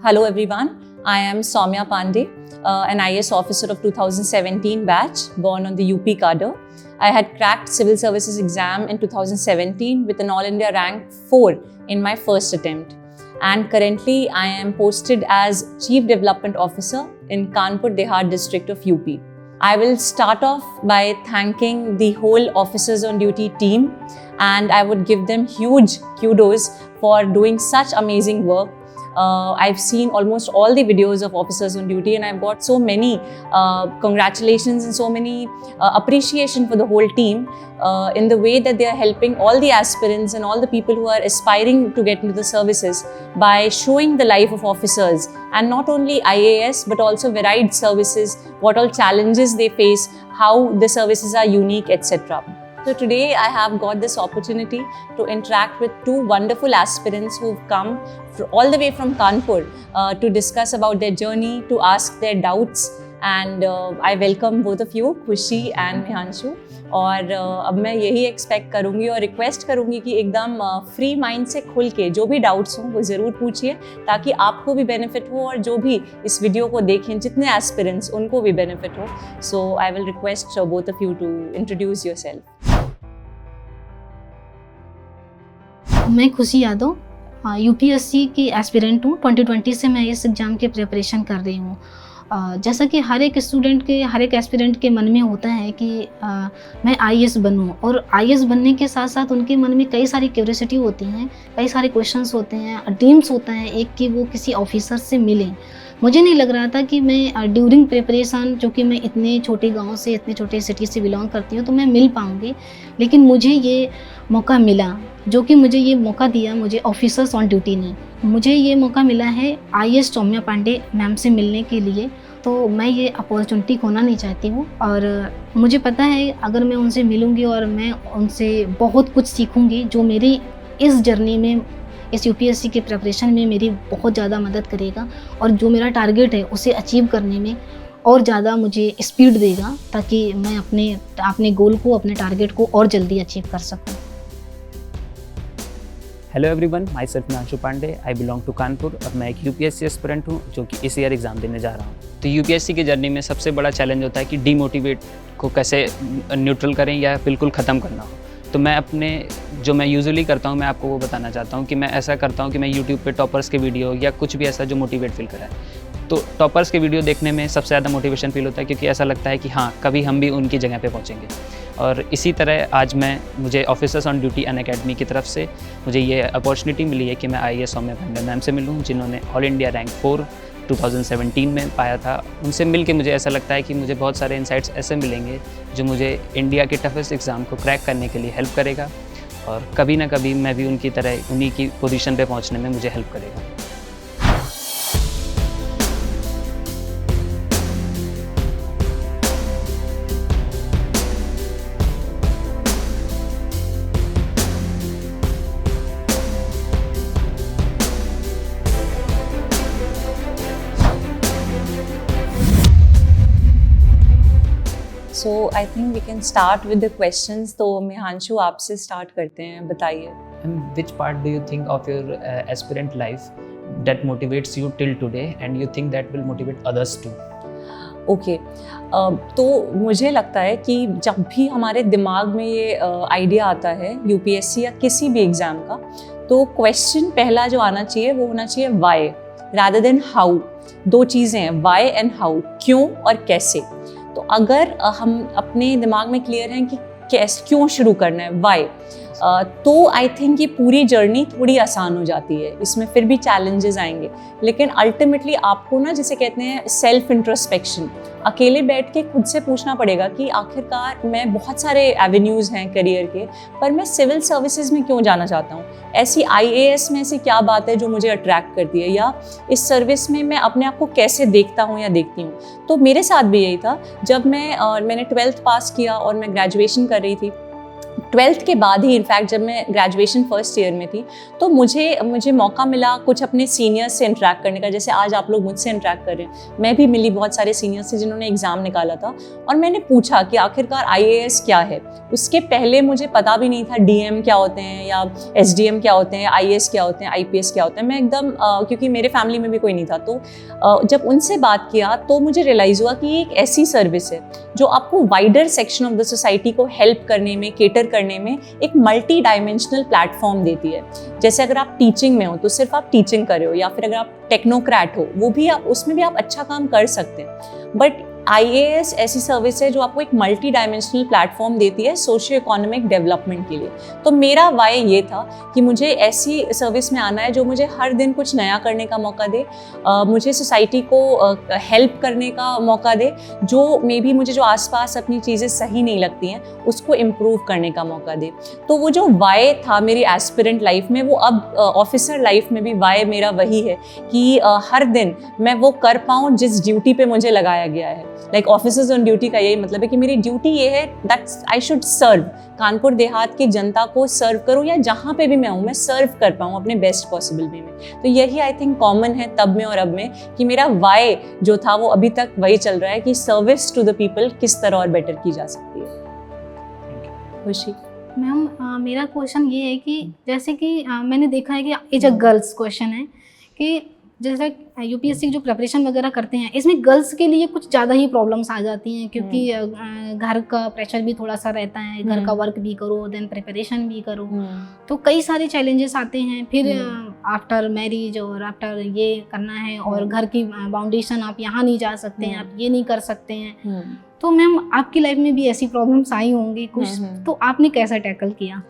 Hello everyone, I am Saumya Pandey, an IAS officer of 2017 batch, born on the UP cadre. I had cracked civil services exam in 2017 with an All India rank 4 in my first attempt. And currently I am posted as Chief Development Officer in Kanpur Dehat district of UP. I will start off by thanking the whole Officers on Duty team, and I would give them huge kudos for doing such amazing work. I've seen almost all the videos of Officers on Duty and I've got so many congratulations and so many appreciation for the whole team in the way that they are helping all the aspirants and all the people who are aspiring to get into the services by showing the life of officers, and not only IAS but also varied services, what all challenges they face, how the services are unique, etc. So today I have got this opportunity to interact with two wonderful aspirants who've come all the way from Kanpur to discuss about their journey, to ask their doubts, and I welcome both of you, Khushi and Mihanshu. और अब मैं यही expect करूँगी और request करूँगी कि एकदम free mind से खुल के जो भी डाउट्स हों वो ज़रूर पूछिए, ताकि आपको भी बेनिफिट हो और जो भी इस वीडियो को देखें, जितने एस्पिरेंट्स, उनको भी बेनिफिट हो. So I will request both of you to introduce yourself. मैं खुशी यादव UPSC की एस्पिरेंट हूँ. 2020 से मैं इस एग्ज़ाम की प्रिपरेशन कर रही हूँ. जैसा कि हर एक स्टूडेंट के, हर एक एस्पिरेंट के मन में होता है कि मैं IAS बनूँ, और IAS बनने के साथ साथ उनके मन में कई सारी क्यूरियोसिटी होती हैं, कई सारे क्वेश्चंस होते हैं, ड्रीम्स होता है एक कि वो किसी ऑफिसर से मिलें. मुझे नहीं लग रहा था कि मैं ड्यूरिंग प्रिपरेशन, जो कि मैं इतने छोटे गांव से, इतने छोटे सिटी से बिलोंग करती हूँ, तो मैं मिल पाऊँगी. लेकिन मुझे ये मौका मिला, जो कि मुझे ये मौका दिया मुझे ऑफिसर्स ऑन ड्यूटी ने. मुझे ये मौका मिला है IAS सौम्या पांडे मैम से मिलने के लिए. तो मैं ये अपॉर्चुनिटी खोना नहीं चाहती हूँ, और मुझे पता है अगर मैं उनसे मिलूँगी और मैं उनसे बहुत कुछ सीखूँगी, जो मेरी इस जर्नी में, इस UPSC के प्रिपरेशन में मेरी बहुत ज़्यादा मदद करेगा, और जो मेरा टारगेट है उसे अचीव करने में और ज़्यादा मुझे स्पीड देगा, ताकि मैं अपने गोल को, अपने टारगेट को और जल्दी अचीव कर सकूँ. Hello everyone, myself Mihanshu Pandey. I belong to Kanpur और मैं एक UPSC एस्पिरेंट हूँ जो कि इस ईयर एग्ज़ाम देने जा रहा हूँ. तो UPSC की जर्नी में सबसे बड़ा चैलेंज होता है कि डीमोटिवेट को कैसे न्यूट्रल करें या बिल्कुल ख़त्म करना हो. तो मैं जो मैं यूजुअली करता हूँ, मैं आपको वो बताना चाहता हूँ कि मैं ऐसा करता हूँ कि मैं यूट्यूब पे टॉपर्स के वीडियो या कुछ भी ऐसा जो मोटिवेट फील कराए. तो टॉपर्स के वीडियो देखने में सबसे ज़्यादा मोटिवेशन फील होता है, क्योंकि ऐसा लगता है कि हाँ, कभी हम भी उनकी जगह पे पहुँचेंगे. और इसी तरह आज मुझे ऑफिसर्स ऑन ड्यूटी अनअकैडमी की तरफ से मुझे ये अपॉर्चुनिटी मिली है कि मैं IAS सौम्या पांडे मैम से मिलूँ, जिन्होंने ऑल इंडिया रैंक 4 2017 में पाया था. उनसे मिल के मुझे ऐसा लगता है कि मुझे बहुत सारे इंसाइट्स ऐसे मिलेंगे जो मुझे इंडिया के टफेस्ट एग्ज़ाम को क्रैक करने के लिए हेल्प करेगा, और कभी ना कभी मैं भी उनकी तरह उन्हीं की पोजीशन पे पहुंचने में मुझे हेल्प करेगा. So I think we can start with the questions. तो मिहांशु, आपसे स्टार्ट करते हैं, बताइए. And which part do you think of your aspirant life that motivates you till today and you think that will motivate others too? Okay. तो मुझे लगता है कि जब भी हमारे दिमाग में ये आइडिया आता है UPSC या किसी भी एग्ज़ाम का, तो क्वेश्चन पहला जो आना चाहिए वो होना चाहिए वाई रादर देन हाउ. दो चीज़ें हैं, वाई एंड हाउ, क्यों और कैसे. तो अगर हम अपने दिमाग में क्लियर हैं कि क्यों शुरू करना है, वाई, तो आई थिंक ये पूरी जर्नी थोड़ी आसान हो जाती है. इसमें फिर भी चैलेंजेस आएंगे, लेकिन अल्टीमेटली आपको ना, जिसे कहते हैं सेल्फ इंट्रोस्पेक्शन, अकेले बैठ के खुद से पूछना पड़ेगा कि आखिरकार मैं, बहुत सारे एवेन्यूज़ हैं करियर के, पर मैं सिविल सर्विसेज में क्यों जाना चाहता हूँ. ऐसी IAS में ऐसी क्या बात है जो मुझे अट्रैक्ट करती है, या इस सर्विस में मैं अपने आप को कैसे देखता हूँ या देखती हूँ. तो मेरे साथ भी यही था. जब मैंने 12th पास किया और मैं ग्रेजुएशन कर रही थी, 12th के बाद ही इनफैक्ट जब मैं ग्रेजुएशन फर्स्ट ईयर में थी तो मुझे मौका मिला कुछ अपने सीनियर्स से इंटरेक्ट करने का, जैसे आज आप लोग मुझसे इंटरेक्ट कर रहे हैं। मैं भी मिली बहुत सारे सीनियर्स से जिन्होंने एग्ज़ाम निकाला था और मैंने पूछा कि आखिरकार IAS क्या है। उसके पहले मुझे पता भी नहीं था DM क्या होते हैं या SDM क्या होते हैं, IAS क्या होते हैं, IPS क्या होते हैं। मैं एकदम क्योंकि मेरे फैमिली में भी कोई नहीं था, तो जब उनसे बात किया तो मुझे रियलाइज़ हुआ कि ये एक ऐसी सर्विस है जो आपको wider section of the society को हेल्प करने में, केटर करने में एक मल्टी डायमेंशनल प्लेटफॉर्म देती है। जैसे अगर आप टीचिंग में हो तो सिर्फ आप टीचिंग कर रहे हो, या फिर अगर आप टेक्नोक्रेट हो वो भी आप, उसमें भी आप अच्छा काम कर सकते हैं। बट IAS ऐसी सर्विस है जो आपको एक मल्टी डायमेंशनल प्लेटफॉर्म देती है सोशियो इकोनॉमिक डेवलपमेंट के लिए। तो मेरा वाई ये था कि मुझे ऐसी सर्विस में आना है जो मुझे हर दिन कुछ नया करने का मौका दे, मुझे सोसाइटी को हेल्प करने का मौका दे, जो मे बी मुझे जो आसपास अपनी चीज़ें सही नहीं लगती हैं उसको इम्प्रूव करने का मौका दे। तो वो जो वाई था मेरी एस्पिरेंट लाइफ में, वो अब ऑफिसर लाइफ में भी वाई मेरा वही है कि हर दिन मैं वो कर पाऊँ जिस ड्यूटी पे मुझे लगाया गया है। लाइक ऑफिसर्स ऑन ड्यूटी का यही मतलब है कि मेरी ड्यूटी ये है that's I should serve, Kanpur Dehat की जनता को सर्व करूं, या जहाँ पे भी मैं हूँ मैं सर्व कर पाऊँ अपने बेस्ट पॉसिबल वे में। तो यही आई थिंक कॉमन है तब में और अब में, कि मेरा वाई जो था वो अभी तक वही चल रहा है कि सर्विस टू द पीपल किस तरह और बेटर की जा सकती है। खुशी मैम, मेरा क्वेश्चन ये है कि जैसे कि मैंने देखा है कि एज अ गर्ल्स क्वेश्चन है कि जैसे UPSC जो प्रिपरेशन वगैरह करते हैं इसमें गर्ल्स के लिए कुछ ज़्यादा ही प्रॉब्लम्स आ जाती हैं, क्योंकि घर का प्रेशर भी थोड़ा सा रहता है, घर का वर्क भी करो, देन प्रिपरेशन भी करो, तो कई सारे चैलेंजेस आते हैं। फिर आफ्टर मैरिज और आफ्टर ये करना है, और घर की बाउंडेशन आप यहाँ नहीं जा सकते हैं, आप ये नहीं कर सकते हैं। तो मैम आपकी लाइफ में भी ऐसी प्रॉब्लम्स आई होंगी कुछ, तो आपने कैसा टैकल किया?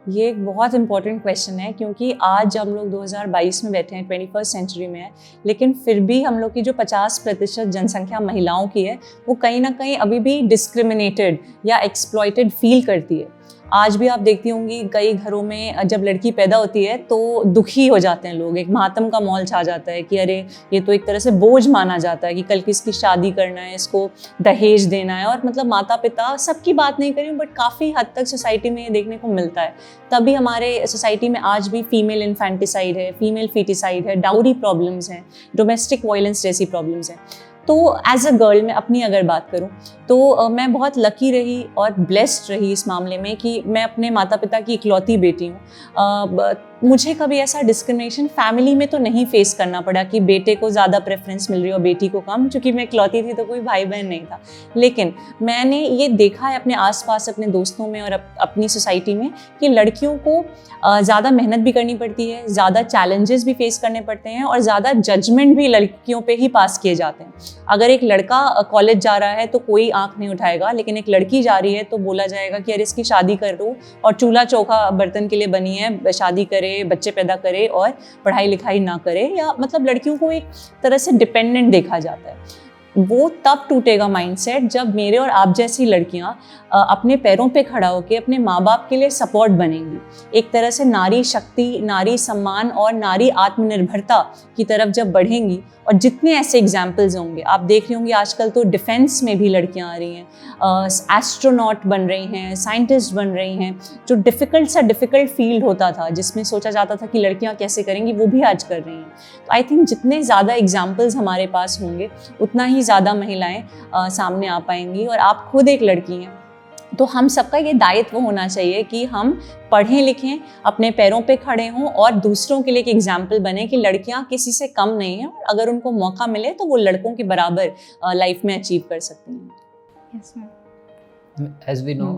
ये एक बहुत इंपॉर्टेंट क्वेश्चन है, क्योंकि आज हम लोग 2022 में बैठे हैं, 21st सेंचुरी में है, लेकिन फिर भी हम लोग की जो 50% जनसंख्या महिलाओं की है वो कहीं ना कहीं अभी भी डिस्क्रिमिनेटेड या एक्सप्लॉइटेड फील करती है। आज भी आप देखती होंगी कई घरों में जब लड़की पैदा होती है तो दुखी हो जाते हैं लोग, एक मातम का माहौल छा जाता है कि अरे ये तो एक तरह से बोझ माना जाता है कि कल किसकी शादी करना है, इसको दहेज देना है। और मतलब माता पिता, सबकी बात नहीं करी बट काफ़ी हद तक सोसाइटी में ये देखने को मिलता है। तभी हमारे सोसाइटी में आज भी फीमेल इन्फेंटिसाइड है, फीमेल फीटिसाइड है, डाउरी प्रॉब्लम्स हैं, डोमेस्टिक वायलेंस जैसी प्रॉब्लम्स हैं। तो एज अ गर्ल मैं अपनी अगर बात करूं तो मैं बहुत लकी रही और ब्लेस्ड रही इस मामले में कि मैं अपने माता पिता की इकलौती बेटी हूँ। मुझे कभी ऐसा डिस्क्रिमिनेशन फैमिली में तो नहीं फेस करना पड़ा कि बेटे को ज़्यादा प्रेफरेंस मिल रही हो, बेटी को कम, क्योंकि मैं इकलौती थी तो कोई भाई बहन नहीं था। लेकिन मैंने ये देखा है अपने आसपास, अपने दोस्तों में और अपनी सोसाइटी में कि लड़कियों को ज़्यादा मेहनत भी करनी पड़ती है, ज़्यादा चैलेंजेस भी फेस करने पड़ते हैं, और ज़्यादा जजमेंट भी लड़कियों पे ही पास किए जाते हैं। अगर एक लड़का कॉलेज जा रहा है तो कोई आंख नहीं उठाएगा, लेकिन एक लड़की जा रही है तो बोला जाएगा कि अरे इसकी शादी कर दो, और चूल्हा चौका बर्तन के लिए बनी है, शादी करे, बच्चे पैदा करे और पढ़ाई लिखाई ना करे, या मतलब लड़कियों को एक तरह से डिपेंडेंट देखा जाता है। वो तब टूटेगा माइंडसेट जब मेरे और आप जैसी लड़कियां अपने पैरों पे खड़ा होकर अपने माँ बाप के लिए सपोर्ट बनेंगी। एक तरह से नारी शक्ति, नारी सम्मान और नारी आत्मनिर्भरता की तरफ जब बढ़ेंगी, और जितने ऐसे एग्जाम्पल्स होंगे, आप देख रही होंगी आजकल तो डिफेंस में भी लड़कियां आ रही हैं, एस्ट्रोनॉट बन रही हैं, साइंटिस्ट बन रही हैं। जो डिफ़िकल्ट फील्ड होता था जिसमें सोचा जाता था कि लड़कियां कैसे करेंगी, वो भी आज कर रही हैं। तो आई थिंक जितने ज़्यादा एग्जाम्पल्स हमारे पास होंगे उतना ही ज़्यादा महिलाएं सामने आ पाएंगी। और आप खुद एक लड़की हैं तो हम सबका ये दायित्व होना चाहिए कि हम पढ़ें लिखें, अपने पैरों पे खड़े हों और दूसरों के लिए एक एग्जाम्पल बने कि लड़कियां किसी से कम नहीं हैं, और अगर उनको मौका मिले तो वो लड़कों के बराबर लाइफ में अचीव कर सकती हैं। Yes, ma'am. As we know,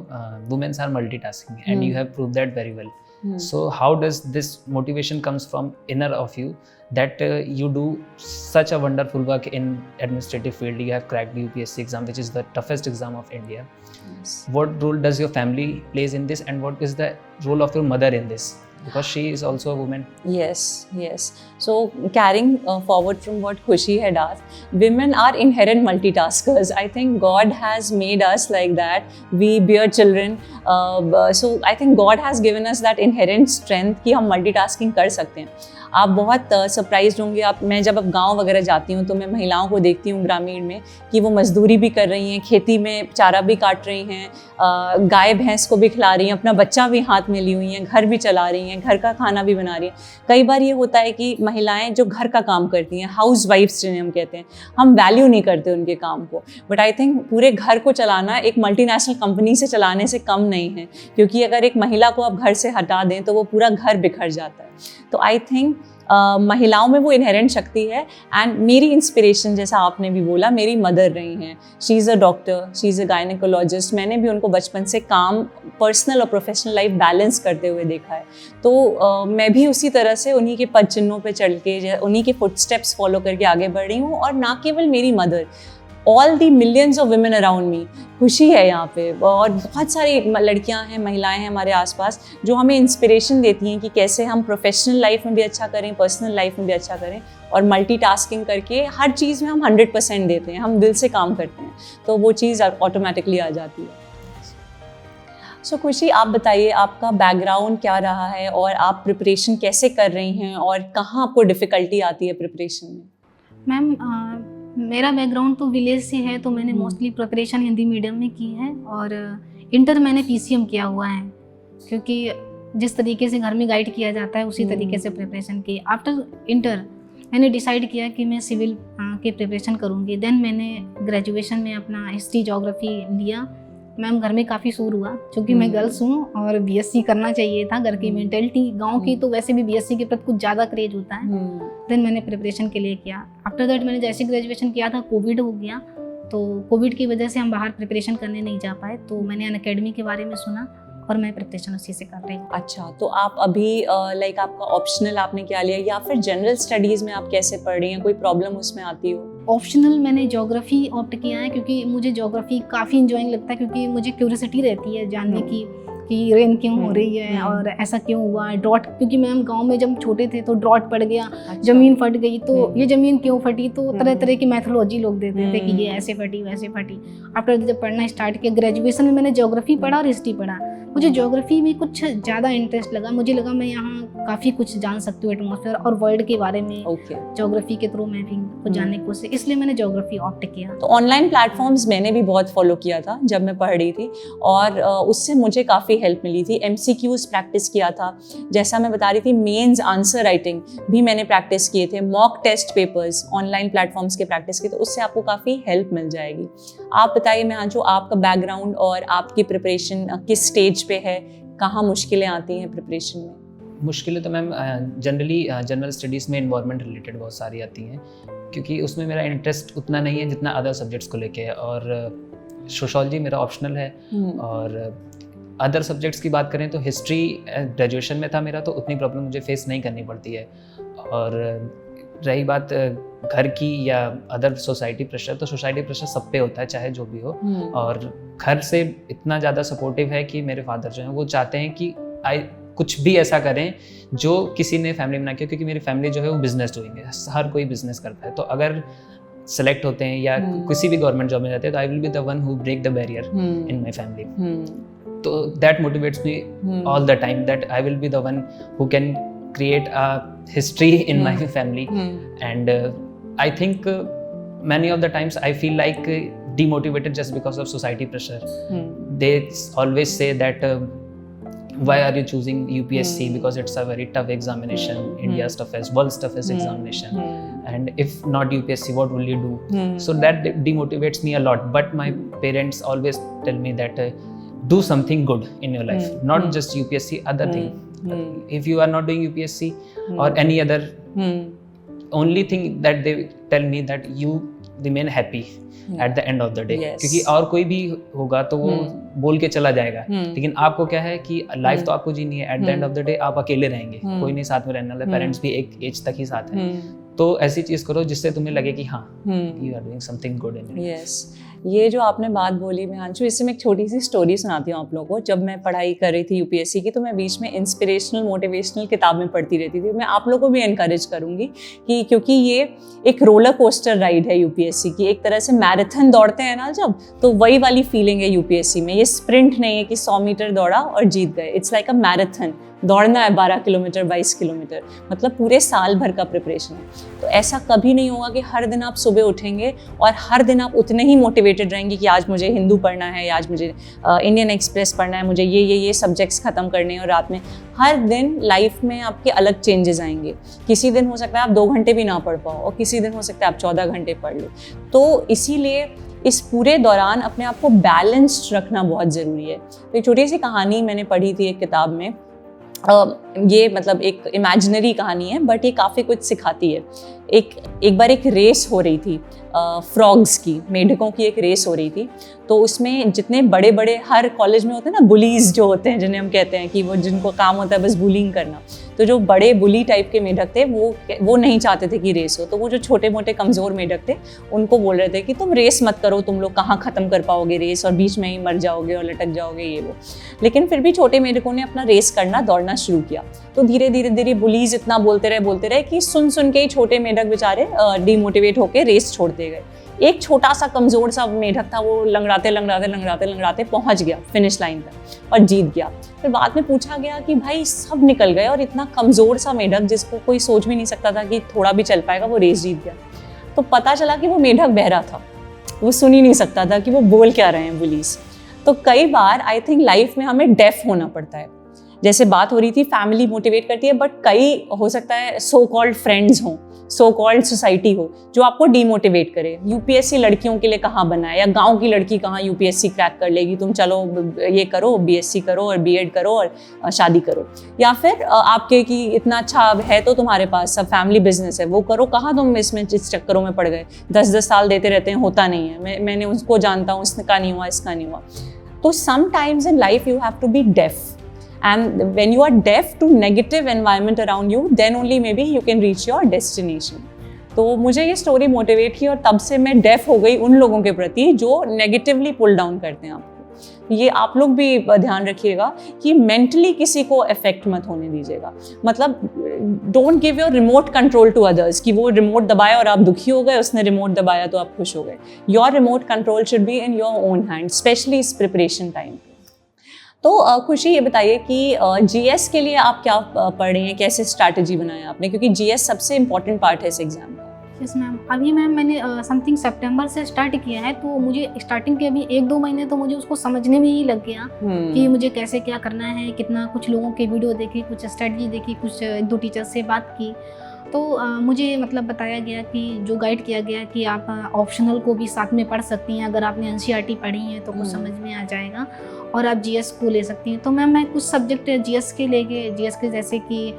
women are multitasking, and you have proved that very well. So how does this motivation comes from inner of you that you do such a wonderful work in administrative field? You have cracked the UPSC exam, which is the toughest exam of India. Yes. What role does your family plays in this, and what is the role of your mother in this? because she is also a woman. Yes, yes. So carrying forward from what Khushi had asked, women are inherent multitaskers. I think God has made us like that. We bear children. So I think God has given us that inherent strength कि हम multitasking कर सकते हैं. आप बहुत surprised होंगे। मैं जब अब गांव वगैरह जाती हूँ तो मैं महिलाओं को देखती हूँ ग्रामीण में कि वो मजदूरी भी कर रही हैं, खेती में चारा भी काट रही हैं, गाय भैंस को भी खिला रही हैं, अपना बच्चा भी हाथ में ली हुई हैं, घर भी चला रही हैं, घर का खाना भी बना रही हैं। कई बार ये होता है कि महिलाएं जो घर का काम करती हैं, हाउस वाइफ्स जिन्हें हम कहते हैं, हम वैल्यू नहीं करते उनके काम को। बट आई थिंक पूरे घर को चलाना एक मल्टीनेशनल कंपनी से चलाने से कम नहीं है, क्योंकि अगर एक महिला को आप घर से हटा दें तो वो पूरा घर बिखर जाता है। तो आई थिंक महिलाओं में वो इनहेरेंट शक्ति है। एंड मेरी इंस्पिरेशन, जैसा आपने भी बोला, मेरी मदर रही हैं। She is a doctor, she is a gynaecologist. मैंने भी उनको बचपन से काम, पर्सनल और प्रोफेशनल लाइफ बैलेंस करते हुए देखा है। तो मैं भी उसी तरह से उन्हीं के पद चिन्हों पे चल के, उन्हीं के फुटस्टेप्स फॉलो करके आगे बढ़ रही हूँ। और ना केवल मेरी mother, all the millions of women around me. खुशी है यहाँ पे, और बहुत सारी लड़कियाँ हैं, महिलाएं हैं हमारे आसपास जो हमें इंस्पिरेशन देती हैं कि कैसे हम प्रोफेशनल लाइफ में भी अच्छा करें, पर्सनल लाइफ में भी अच्छा करें, और मल्टीटास्किंग करके हर चीज़ में हम 100% देते हैं, हम दिल से काम करते हैं, तो वो चीज़ ऑटोमेटिकली आ जाती है। सो खुशी, आप बताइए आपका बैकग्राउंड क्या रहा है और आप प्रिपरेशन कैसे कर रही हैं और कहाँ आपको डिफ़िकल्टी आती है प्रिपरेशन में? मैम, मेरा बैकग्राउंड तो विलेज से है, तो मैंने मोस्टली प्रिपरेशन हिंदी मीडियम में की है, और इंटर मैंने पीसीएम किया हुआ है, क्योंकि जिस तरीके से घर में गाइड किया जाता है उसी तरीके से प्रिपरेशन की। आफ्टर इंटर मैंने डिसाइड किया कि मैं सिविल की प्रिपरेशन करूँगी। देन मैंने ग्रेजुएशन में अपना हिस्ट्री जोग्राफी लिया। मैम, घर में काफ़ी शोर हुआ, क्योंकि मैं गर्ल्स हूँ और बीएससी करना चाहिए था। घर की मेंटेलिटी, गांव की तो वैसे भी बीएससी के प्रति कुछ ज़्यादा क्रेज होता है। देन मैंने प्रिपरेशन के लिए किया। आफ्टर दैट मैंने जैसे ग्रेजुएशन किया था, कोविड हो गया, तो कोविड की वजह से हम बाहर प्रिपरेशन करने नहीं जा पाए। तो मैंने अनअकैडमी के बारे में सुना और मैं प्रिपरेशन उसी से कर रही हूँ। अच्छा, तो आप अभी लाइक आपका ऑप्शनल आपने क्या लिया, या फिर जनरल स्टडीज़ में आप कैसे पढ़ रही हैं? कोई प्रॉब्लम उसमें आती हो? ऑप्शनल मैंने ज्योग्राफी ऑप्ट किया है, क्योंकि मुझे ज्योग्राफी काफ़ी इंजॉइंग लगता है, क्योंकि मुझे क्यूरियोसिटी रहती है जानने की कि रेन क्यों हो रही है और ऐसा क्यों हुआ है। ड्रॉट, क्योंकि मैम गांव में जब छोटे थे तो ड्रॉट पड़ गया, जमीन फट गई, तो ये जमीन क्यों फटी, तो तरह तरह की मैथोलॉजी लोग देते थे कि ये ऐसे फटी वैसे फटी। आफ्टर जब पढ़ना स्टार्ट किया, ग्रेजुएशन में मैंने ज्योग्राफी पढ़ा और हिस्ट्री पढ़ा। मुझे ज्योग्राफी में कुछ ज़्यादा इंटरेस्ट लगा, मुझे लगा मैं यहाँ काफ़ी कुछ जान सकती हूँ एटमॉस्फेयर और वर्ल्ड के बारे में। ज्योग्राफी के थ्रू मैं भी कुछ जानने की कोशिश, इसलिए मैंने ज्योग्राफी ऑप्ट किया। तो ऑनलाइन प्लेटफॉर्म्स मैंने भी बहुत फॉलो किया था जब मैं पढ़ रही थी, और उससे मुझे काफ़ी हेल्प मिली थी। MCQs प्रैक्टिस किया था, जैसा मैं बता रही थी, मेंस आंसर राइटिंग भी मैंने प्रैक्टिस किए थे, mock test papers online platforms के प्रैक्टिस किए, तो उससे आपको काफ़ी हेल्प मिल जाएगी। आप बताइए मिहांशु, आपका बैकग्राउंड और आपकी प्रिपरेशन किस स्टेज पे है, कहाँ मुश्किलें आती हैं प्रिपरेशन में? मुश्किलें तो मैम जनरली जनरल स्टडीज़ में इन्वायरमेंट रिलेटेड बहुत सारी आती हैं, क्योंकि उसमें मेरा इंटरेस्ट उतना नहीं है जितना अदर सब्जेक्ट्स को लेके है, और सोशोलॉजी मेरा ऑप्शनल है। और अदर सब्जेक्ट्स की बात करें तो हिस्ट्री ग्रेजुएशन में था मेरा, तो उतनी प्रॉब्लम मुझे फेस नहीं करनी पड़ती है। और रही बात घर की या अदर सोसाइटी प्रेशर, तो सोसाइटी प्रेशर सब पे होता है, चाहे जो भी हो। और घर से इतना ज़्यादा सपोर्टिव है कि मेरे फादर जो हैं वो चाहते हैं कि कुछ भी ऐसा करें जो किसी ने फैमिली में ना किया, क्योंकि मेरी फैमिली जो है वो बिजनेस डूइंग है, हर कोई बिजनेस करता है। तो अगर सेलेक्ट होते हैं या किसी भी गवर्नमेंट जॉब में जाते हैं, तो I will be the one who break the barrier in my family. So that motivates me all the time, that I will be the one who can create a history in my family. And I think many of the times I feel like demotivated just because of society pressure. They always say that why are you choosing UPSC, because it's a very tough examination, India's toughest, world's toughest examination, and if not UPSC, what will you do? So that demotivates me a lot. But my parents always tell me that do something good in your life, not just UPSC, other thing. If you are not doing UPSC or any other, only thing that they tell me that you remain happy at the end of the day. क्योंकि और कोई भी होगा तो वो बोल के चला जाएगा, लेकिन आपको क्या है कि लाइफ तो आपको जीनी है, at the end of the day आप अकेले रहेंगे, कोई नहीं साथ में रहने वाला, पेरेंट्स भी एक एज तक ही साथ हैं, तो ऐसी चीज करो जिससे तुम्हें लगे कि हाँ you are doing something good in it. Yes, ये जो आपने बात बोली मिहांशु, इससे मैं एक छोटी सी स्टोरी सुनाती हूँ आप लोगों को। जब मैं पढ़ाई कर रही थी यूपीएससी की, तो मैं बीच में इंस्पिरेशनल मोटिवेशनल किताबें पढ़ती रहती थी। मैं आप लोगों को भी एनकरेज करूँगी कि क्योंकि ये एक रोलर कोस्टर राइड है यूपीएससी की, एक तरह से मैराथन दौड़ते हैं ना जब, तो वही वाली फीलिंग है यूपीएससी में। ये स्प्रिंट नहीं है कि 100 मीटर दौड़ा और जीत गए, इट्स लाइक अ मैराथन। दौड़ना है 12 किलोमीटर 22 किलोमीटर, मतलब पूरे साल भर का प्रिपरेशन है। तो ऐसा कभी नहीं होगा कि हर दिन आप सुबह उठेंगे और हर दिन आप उतने ही मोटिवेटेड रहेंगे कि आज मुझे हिंदू पढ़ना है, या आज मुझे इंडियन एक्सप्रेस पढ़ना है, मुझे ये सब्जेक्ट्स ख़त्म करने हैं। और रात में हर दिन लाइफ में आपके अलग चेंजेस आएंगे। किसी दिन हो सकता है आप 2 घंटे भी ना पढ़ पाओ, और किसी दिन हो सकता है आप 14 घंटे पढ़ लो। तो इसीलिए इस पूरे दौरान अपने आप को बैलेंस्ड रखना बहुत ज़रूरी है। तो एक छोटी सी कहानी मैंने पढ़ी थी एक किताब में, ये मतलब एक इमेजिनरी कहानी है बट ये काफ़ी कुछ सिखाती है। एक बार एक रेस हो रही थी फ्रॉग्स की, मेढकों की एक रेस हो रही थी। तो उसमें जितने बड़े बड़े हर कॉलेज में होते हैं ना बुलीज जो होते हैं, जिन्हें हम कहते हैं कि वो जिनको काम होता है बस बुलिंग करना, तो जो बड़े बुली टाइप के मेढक थे वो नहीं चाहते थे कि रेस हो। तो वो जो छोटे मोटे कमज़ोर मेढक थे उनको बोल रहे थे कि तुम रेस मत करो, तुम लोग कहाँ ख़त्म कर पाओगे रेस, और बीच में ही मर जाओगे और लटक जाओगे ये वो। लेकिन फिर भी छोटे मेढकों ने अपना रेस करना, दौड़ना शुरू किया। तो धीरे धीरे बुलीज इतना बोलते रहे कि सुन के ही छोटे मेढक बेचारे डिमोटिवेट होकर रेस छोड़ते गए। एक छोटा सा कमज़ोर सा मेढक था, वो लंगड़ाते पहुंच गया फिनिश लाइन तक और जीत गया। फिर बाद में पूछा गया कि भाई सब निकल गए और इतना कमज़ोर सा मेढक जिसको कोई सोच भी नहीं सकता था कि थोड़ा भी चल पाएगा, वो रेस जीत गया। तो पता चला कि वो मेढक बहरा था, वो सुन ही नहीं सकता था कि वो बोल क्या रहे हैं पुलिस। तो कई बार आई थिंक लाइफ में हमें डेफ होना पड़ता है। जैसे बात हो रही थी फैमिली मोटिवेट करती है, बट कई हो सकता है सो कॉल्ड फ्रेंड्स हों, सो कॉल्ड सोसाइटी हो जो आपको डीमोटिवेट करे। यूपीएससी लड़कियों के लिए कहाँ बना है, या गांव की लड़की कहाँ यूपीएससी क्रैक कर लेगी, तुम चलो ये करो, बीएससी करो और बीएड करो और शादी करो। या फिर आपके कि इतना अच्छा है तो तुम्हारे पास सब फैमिली बिजनेस है, वो करो, कहाँ तुम इसमें इस चक्करों में पड़ गए, 10-10 साल देते रहते हैं, होता नहीं है, मैंने उसको जानता हूँ, इसका नहीं हुआ, इसका नहीं हुआ। तो sometimes in life you have to be deaf, and when you are deaf to negative environment around you, then only maybe you can reach your destination. तो मुझे ये स्टोरी मोटिवेट की और तब से मैं डेफ हो गई उन लोगों के प्रति जो नेगेटिवली पुल डाउन करते हैं आपको। ये आप लोग भी ध्यान रखिएगा कि मेंटली किसी को अफेक्ट मत होने दीजिएगा। मतलब don't give your remote control to others, कि वो रिमोट दबाया और आप दुखी हो गए, उसने रिमोट दबाया तो आप खुश हो गए। Your remote control should be in your own hand, specially इस प्रिपरेशन टाइम। तो खुशी ये बताइए कि जीएस के लिए आप क्या पढ़ रही हैं, कैसे स्ट्रैटेजी बनाया आपने, क्योंकि जीएस सबसे इम्पोर्टेंट पार्ट है इस एग्जाम का। यस मैम, अभी मैम मैंने समथिंग सितंबर से स्टार्ट किया है, तो मुझे स्टार्टिंग के अभी 1-2 महीने तो मुझे उसको समझने में ही लग गया कि मुझे कैसे क्या करना है, कितना कुछ लोगों के वीडियो देखे, कुछ स्ट्रैटेजी देखी, कुछ 1-2 टीचर से बात की। तो मुझे मतलब बताया गया कि जो गाइड किया गया कि आप ऑप्शनल को भी साथ में पढ़ सकती हैं, अगर आपने एनसीईआरटी पढ़ी है तो कुछ समझ में आ जाएगा, और आप जीएस को ले सकती हैं। तो मैं कुछ सब्जेक्ट जीएस के लेके, जीएस के जैसे कि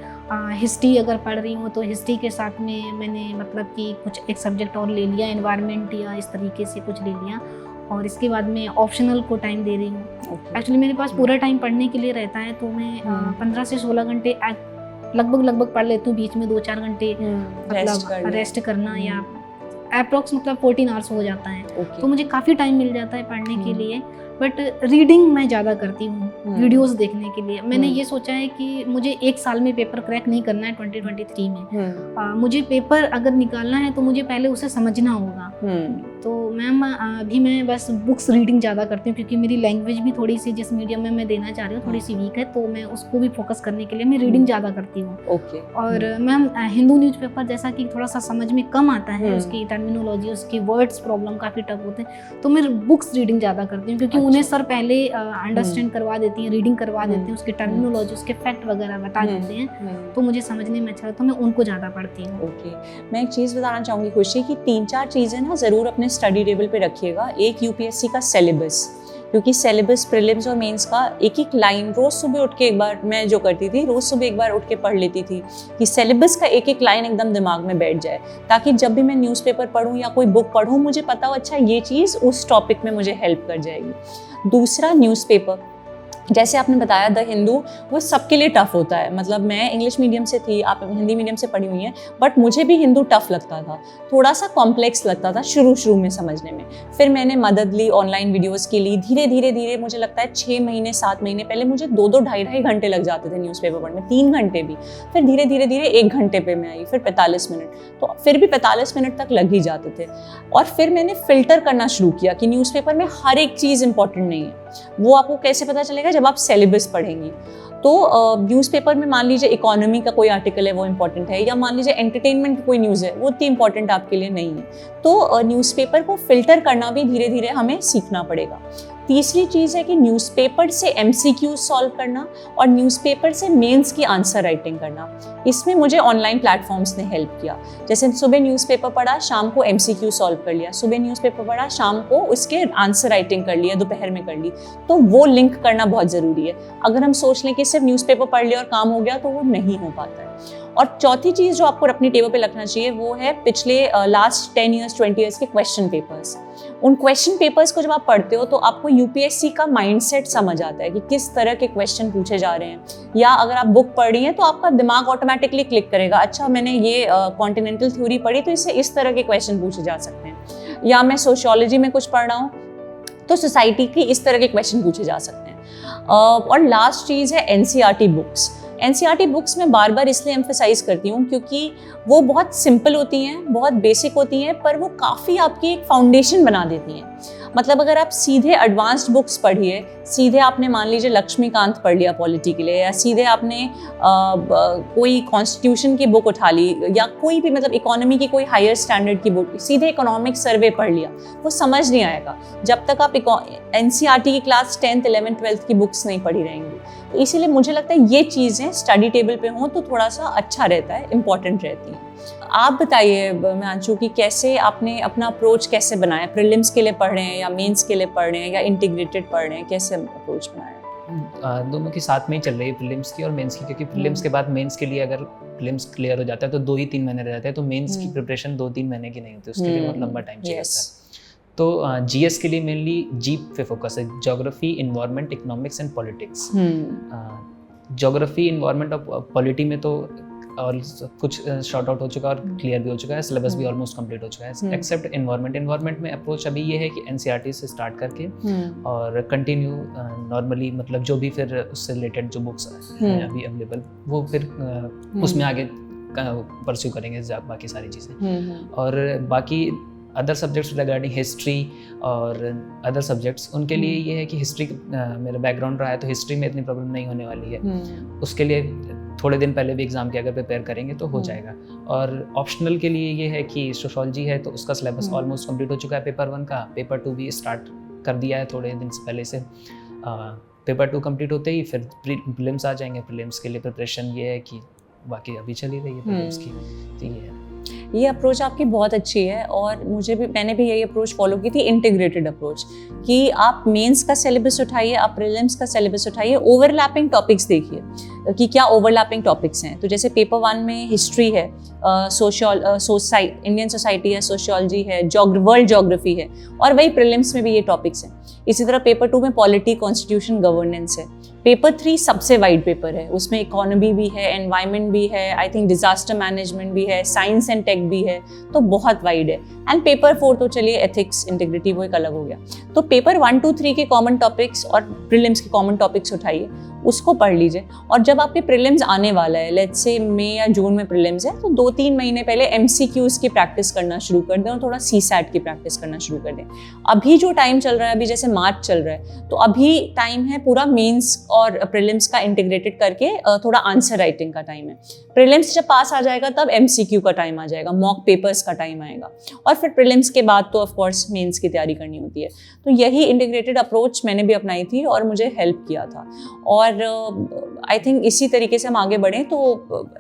हिस्ट्री अगर पढ़ रही हूँ तो हिस्ट्री के साथ में मैंने मतलब कि कुछ एक सब्जेक्ट और ले लिया, एनवायरनमेंट या इस तरीके से कुछ ले लिया, और इसके बाद मैं ऑप्शनल को टाइम दे रही हूँ। एक्चुअली मेरे पास पूरा टाइम पढ़ने के लिए रहता है, तो मैं 15 से 16 घंटे लगभग पढ़ लेती हूँ, बीच में 2-4 घंटे मतलब रेस्ट करना, या अप्रॉक्स मतलब 14 आवर्स हो जाता है। तो मुझे काफ़ी टाइम मिल जाता है पढ़ने के लिए। बट रीडिंग मैं ज़्यादा करती हूँ वीडियोस देखने के लिए। मैंने ये सोचा है कि मुझे 1 साल में पेपर क्रैक नहीं करना है 2023 में। मुझे पेपर अगर निकालना है तो मुझे पहले उसे समझना होगा। तो मैम अभी मैं बस बुक्स रीडिंग ज़्यादा करती हूँ, क्योंकि मेरी लैंग्वेज भी थोड़ी सी जिस मीडियम में मैं देना चाह रही हूँ थोड़ी सी वीक है, तो मैं उसको भी फोकस करने के लिए मैं रीडिंग ज़्यादा करती हूँ। और मैम हिंदू न्यूज़पेपर जैसा कि थोड़ा सा समझ में कम आता है, उसकी टर्मिनोलॉजी, उसके वर्ड्स प्रॉब्लम काफ़ी टफ होते हैं, तो मैं बुक्स रीडिंग ज़्यादा करती हूँ, क्योंकि उन्हें सर पहले अंडरस्टैंड करवा देती हैं, रीडिंग करवा देते हैं, उसके टर्मिनोलॉजी, उसके फैक्ट वगैरह बता देते हैं, तो मुझे समझने में अच्छा लगता है, तो मैं उनको ज़्यादा पढ़ती हूँ। ओके, मैं एक चीज़ बताना चाहूँगी खुशी कि 3-4 चीज़ें ना ज़रूर अपने स्टडी टेबल पे रखिएगा। एक यूपीएससी का सिलेबस, क्योंकि सिलेबस प्रीलिम्स और मेंस का एक लाइन रोज़ सुबह उठ के एक बार, मैं जो करती थी रोज़ सुबह एक बार उठ के पढ़ लेती थी कि सिलेबस का एक लाइन एकदम दिमाग में बैठ जाए, ताकि जब भी मैं न्यूज़पेपर पढूं या कोई बुक पढूं मुझे पता हो अच्छा ये चीज़ उस टॉपिक में मुझे हेल्प कर जाएगी। दूसरा न्यूज़पेपर, जैसे आपने बताया द हिंदू, वो सबके लिए टफ़ होता है। मतलब मैं इंग्लिश मीडियम से थी, आप हिंदी मीडियम से पढ़ी हुई हैं, बट मुझे भी हिंदू टफ़ लगता था, थोड़ा सा कॉम्प्लेक्स लगता था शुरू में समझने में। फिर मैंने मदद ली, ऑनलाइन वीडियोस की ली, धीरे मुझे लगता है 6 महीने 7 महीने पहले मुझे 2-2 ढाई घंटे लग जाते थे न्यूज़पेपर पढ़ने में, 3 घंटे भी। फिर धीरे 1 घंटे पे मैं आई, फिर 45 मिनट, तो फिर भी 45 मिनट तक लग ही जाते थे। और फिर मैंने फ़िल्टर करना शुरू किया कि न्यूज़पेपर में हर एक चीज़ इंपॉर्टेंट नहीं है। वो आपको कैसे पता चलेगा? जब आप सिलेबस पढ़ेंगी। तो न्यूज़पेपर में मान लीजिए इकोनॉमी का कोई आर्टिकल है वो इंपॉर्टेंट है, या मान लीजिए एंटरटेनमेंट की कोई न्यूज़ है, वो उतनी इंपॉर्टेंट आपके लिए नहीं है। तो न्यूज़पेपर को फ़िल्टर करना भी धीरे हमें सीखना पड़ेगा। तीसरी चीज़ है कि न्यूज़पेपर से MCQ सॉल्व करना और न्यूज़पेपर से मेंस की आंसर राइटिंग करना। इसमें मुझे ऑनलाइन प्लेटफॉर्म्स ने हेल्प किया। जैसे सुबह न्यूज़पेपर पढ़ा, शाम को MCQ सॉल्व कर लिया, सुबह न्यूज़पेपर पढ़ा, शाम को उसके आंसर राइटिंग कर लिया, दोपहर में कर ली। तो वो लिंक करना बहुत ज़रूरी है। अगर हम सोच लें कि सिर्फ न्यूज़पेपर पढ़ लिया और काम हो गया, तो वो नहीं हो पाता है। और चौथी चीज़ जो आपको अपनी टेबल पे रखना चाहिए वो है पिछले लास्ट 10 ईयर्स 20 ईयर्स के क्वेश्चन पेपर्स। उन क्वेश्चन पेपर्स को जब आप पढ़ते हो तो आपको UPSC का माइंडसेट समझ आता है कि किस तरह के क्वेश्चन पूछे जा रहे हैं। या अगर आप बुक पढ़ रही हैं तो आपका दिमाग ऑटोमेटिकली क्लिक करेगा, अच्छा मैंने ये कॉन्टिनेंटल थ्योरी पढ़ी तो इससे इस तरह के क्वेश्चन पूछे जा सकते हैं। या मैं सोशियोलॉजी में कुछ पढ़ रहा हूँ तो सोसाइटी की इस तरह के क्वेश्चन पूछे जा सकते हैं। और लास्ट चीज़ है NCERT बुक्स। NCERT बुक्स में बार इसलिए एम्फेसाइज करती हूँ क्योंकि वो बहुत सिंपल होती हैं, बहुत बेसिक होती हैं, पर वो काफ़ी आपकी एक फाउंडेशन बना देती हैं। मतलब अगर आप सीधे एडवांस्ड बुक्स पढ़िए, सीधे आपने मान लीजिए लक्ष्मीकांत पढ़ लिया पॉलिटी के लिए, या सीधे आपने कोई कॉन्स्टिट्यूशन की बुक उठा ली, या कोई भी मतलब इकोनॉमी की कोई हायर स्टैंडर्ड की बुक, सीधे इकोनॉमिक सर्वे पढ़ लिया, वो समझ नहीं आएगा जब तक आप NCERT की क्लास 10th 11th 12th की बुक्स नहीं पढ़ी रहेंगी। तो इसीलिए मुझे लगता है ये चीज़ें स्टडी टेबल पे हों तो थोड़ा सा अच्छा रहता है, इम्पॉर्टेंट रहती हैं। आप बताइए मिहांशु कि कैसे आपने अपना अप्रोच कैसे बनाया? प्रीलिम्स के लिए पढ़ रहे हैं या मेंस के लिए पढ़ रहे हैं या इंटीग्रेटेड पढ़ रहे हैं, कैसे अप्रोच बनाया? दोनों की साथ में ही चल रही है, प्रीलिम्स की और मेंस की, क्योंकि प्रीलिम्स के बाद मेंस के लिए अगर प्रीलिम्स क्लियर हो जाता है तो 2 ही 3 महीने रह जाते हैं, तो मेंस की प्रिपरेशन 2-3 महीने की नहीं होती, उसके लिए बहुत लंबा टाइम चाहिए होता है। तो GS के लिए मेनली जी पे फोकस है, geography, environment, economics and politics. Geography, environment और पॉलिटी में तो और कुछ शॉर्ट आउट हो चुका है और क्लियर भी हो चुका है, सिलेबस भी ऑलमोस्ट कंप्लीट हो चुका है, एक्सेप्ट इन्वायरमेंट में अप्रोच अभी ये है कि NCERT से स्टार्ट करके और कंटिन्यू नॉर्मली, मतलब जो भी फिर उससे रिलेटेड जो बुक्स हैं अभी अवेलेबल वो फिर उसमें आगे परस्यू करेंगे बाकी सारी चीज़ें। और बाकी अदर सब्जेक्ट्स रिगार्डिंग हिस्ट्री और अदर सब्जेक्ट्स, उनके लिए ये है कि हिस्ट्री मेरा बैकग्राउंड रहा है तो हिस्ट्री में इतनी प्रॉब्लम नहीं होने वाली है। उसके लिए थोड़े दिन पहले भी एग्जाम के अगर प्रिपेयर करेंगे तो हो जाएगा। और ऑप्शनल के लिए ये है कि सोशियोलॉजी है तो उसका सिलेबस ऑलमोस्ट कंप्लीट हो चुका है, पेपर 1 का, पेपर 2 भी स्टार्ट कर दिया है थोड़े दिन से पहले से। पेपर 2 कंप्लीट होते ही फिर प्रीलिम्स आ जाएंगे। प्रीलिम्स के लिए प्रिपरेशन ये है कि बाकी अभी चली रही है प्रीलिम्स की, तो ये है। ये अप्रोच आपकी बहुत अच्छी है और मैंने भी यही अप्रोच फॉलो की थी, इंटीग्रेटेड अप्रोच, कि आप मेंस का सिलेबस उठाइए, आप प्रीलिम्स का सिलेबस उठाइए, ओवरलैपिंग टॉपिक्स देखिए कि क्या ओवरलैपिंग टॉपिक्स हैं। तो जैसे पेपर 1 में हिस्ट्री है, इंडियन सोसाइटी है, सोशियोलॉजी है, वर्ल्ड ज्योग्राफी है, और वही प्रीलिम्स में भी ये टॉपिक्स हैं। इसी तरह पेपर 2 में पॉलिटी, कॉन्स्टिट्यूशन, गवर्नेंस है। पेपर 3 सबसे वाइड पेपर है, उसमें इकोनॉमी भी है, एनवायरनमेंट भी है, आई थिंक डिजास्टर मैनेजमेंट भी है, साइंस एंड टेक भी है, तो बहुत वाइड है। एंड पेपर 4 तो चलिए एथिक्स, इंटीग्रिटी, वो एक अलग हो गया। तो पेपर 1, 2, 3 के कॉमन टॉपिक्स और प्रीलिम्स के कॉमन टॉपिक्स उठाइए, उसको पढ़ लीजिए। और जब आपके प्रीलिम्स आने वाला है, लेट्स से मई या जून में प्रीलिम्स है, तो 2-3 महीने पहले MCQs की प्रैक्टिस करना शुरू कर दें और थोड़ा CSAT की प्रैक्टिस करना शुरू कर दें। अभी जो टाइम चल रहा है, अभी जैसे मार्च चल रहा है, तो अभी टाइम है पूरा मेंस और प्रीलिम्स का इंटीग्रेटेड करके, थोड़ा आंसर राइटिंग का टाइम है। प्रीलिम्स जब पास आ जाएगा तब MCQ का टाइम आ जाएगा, मॉक पेपर्स का टाइम आएगा, और फिर प्रीलिम्स के बाद तो ऑफ कोर्स मेंस की तैयारी करनी होती है। तो यही इंटीग्रेटेड अप्रोच मैंने भी अपनाई थी और मुझे हेल्प किया था। और आई थिंक इसी तरीके से हम आगे बढ़ें तो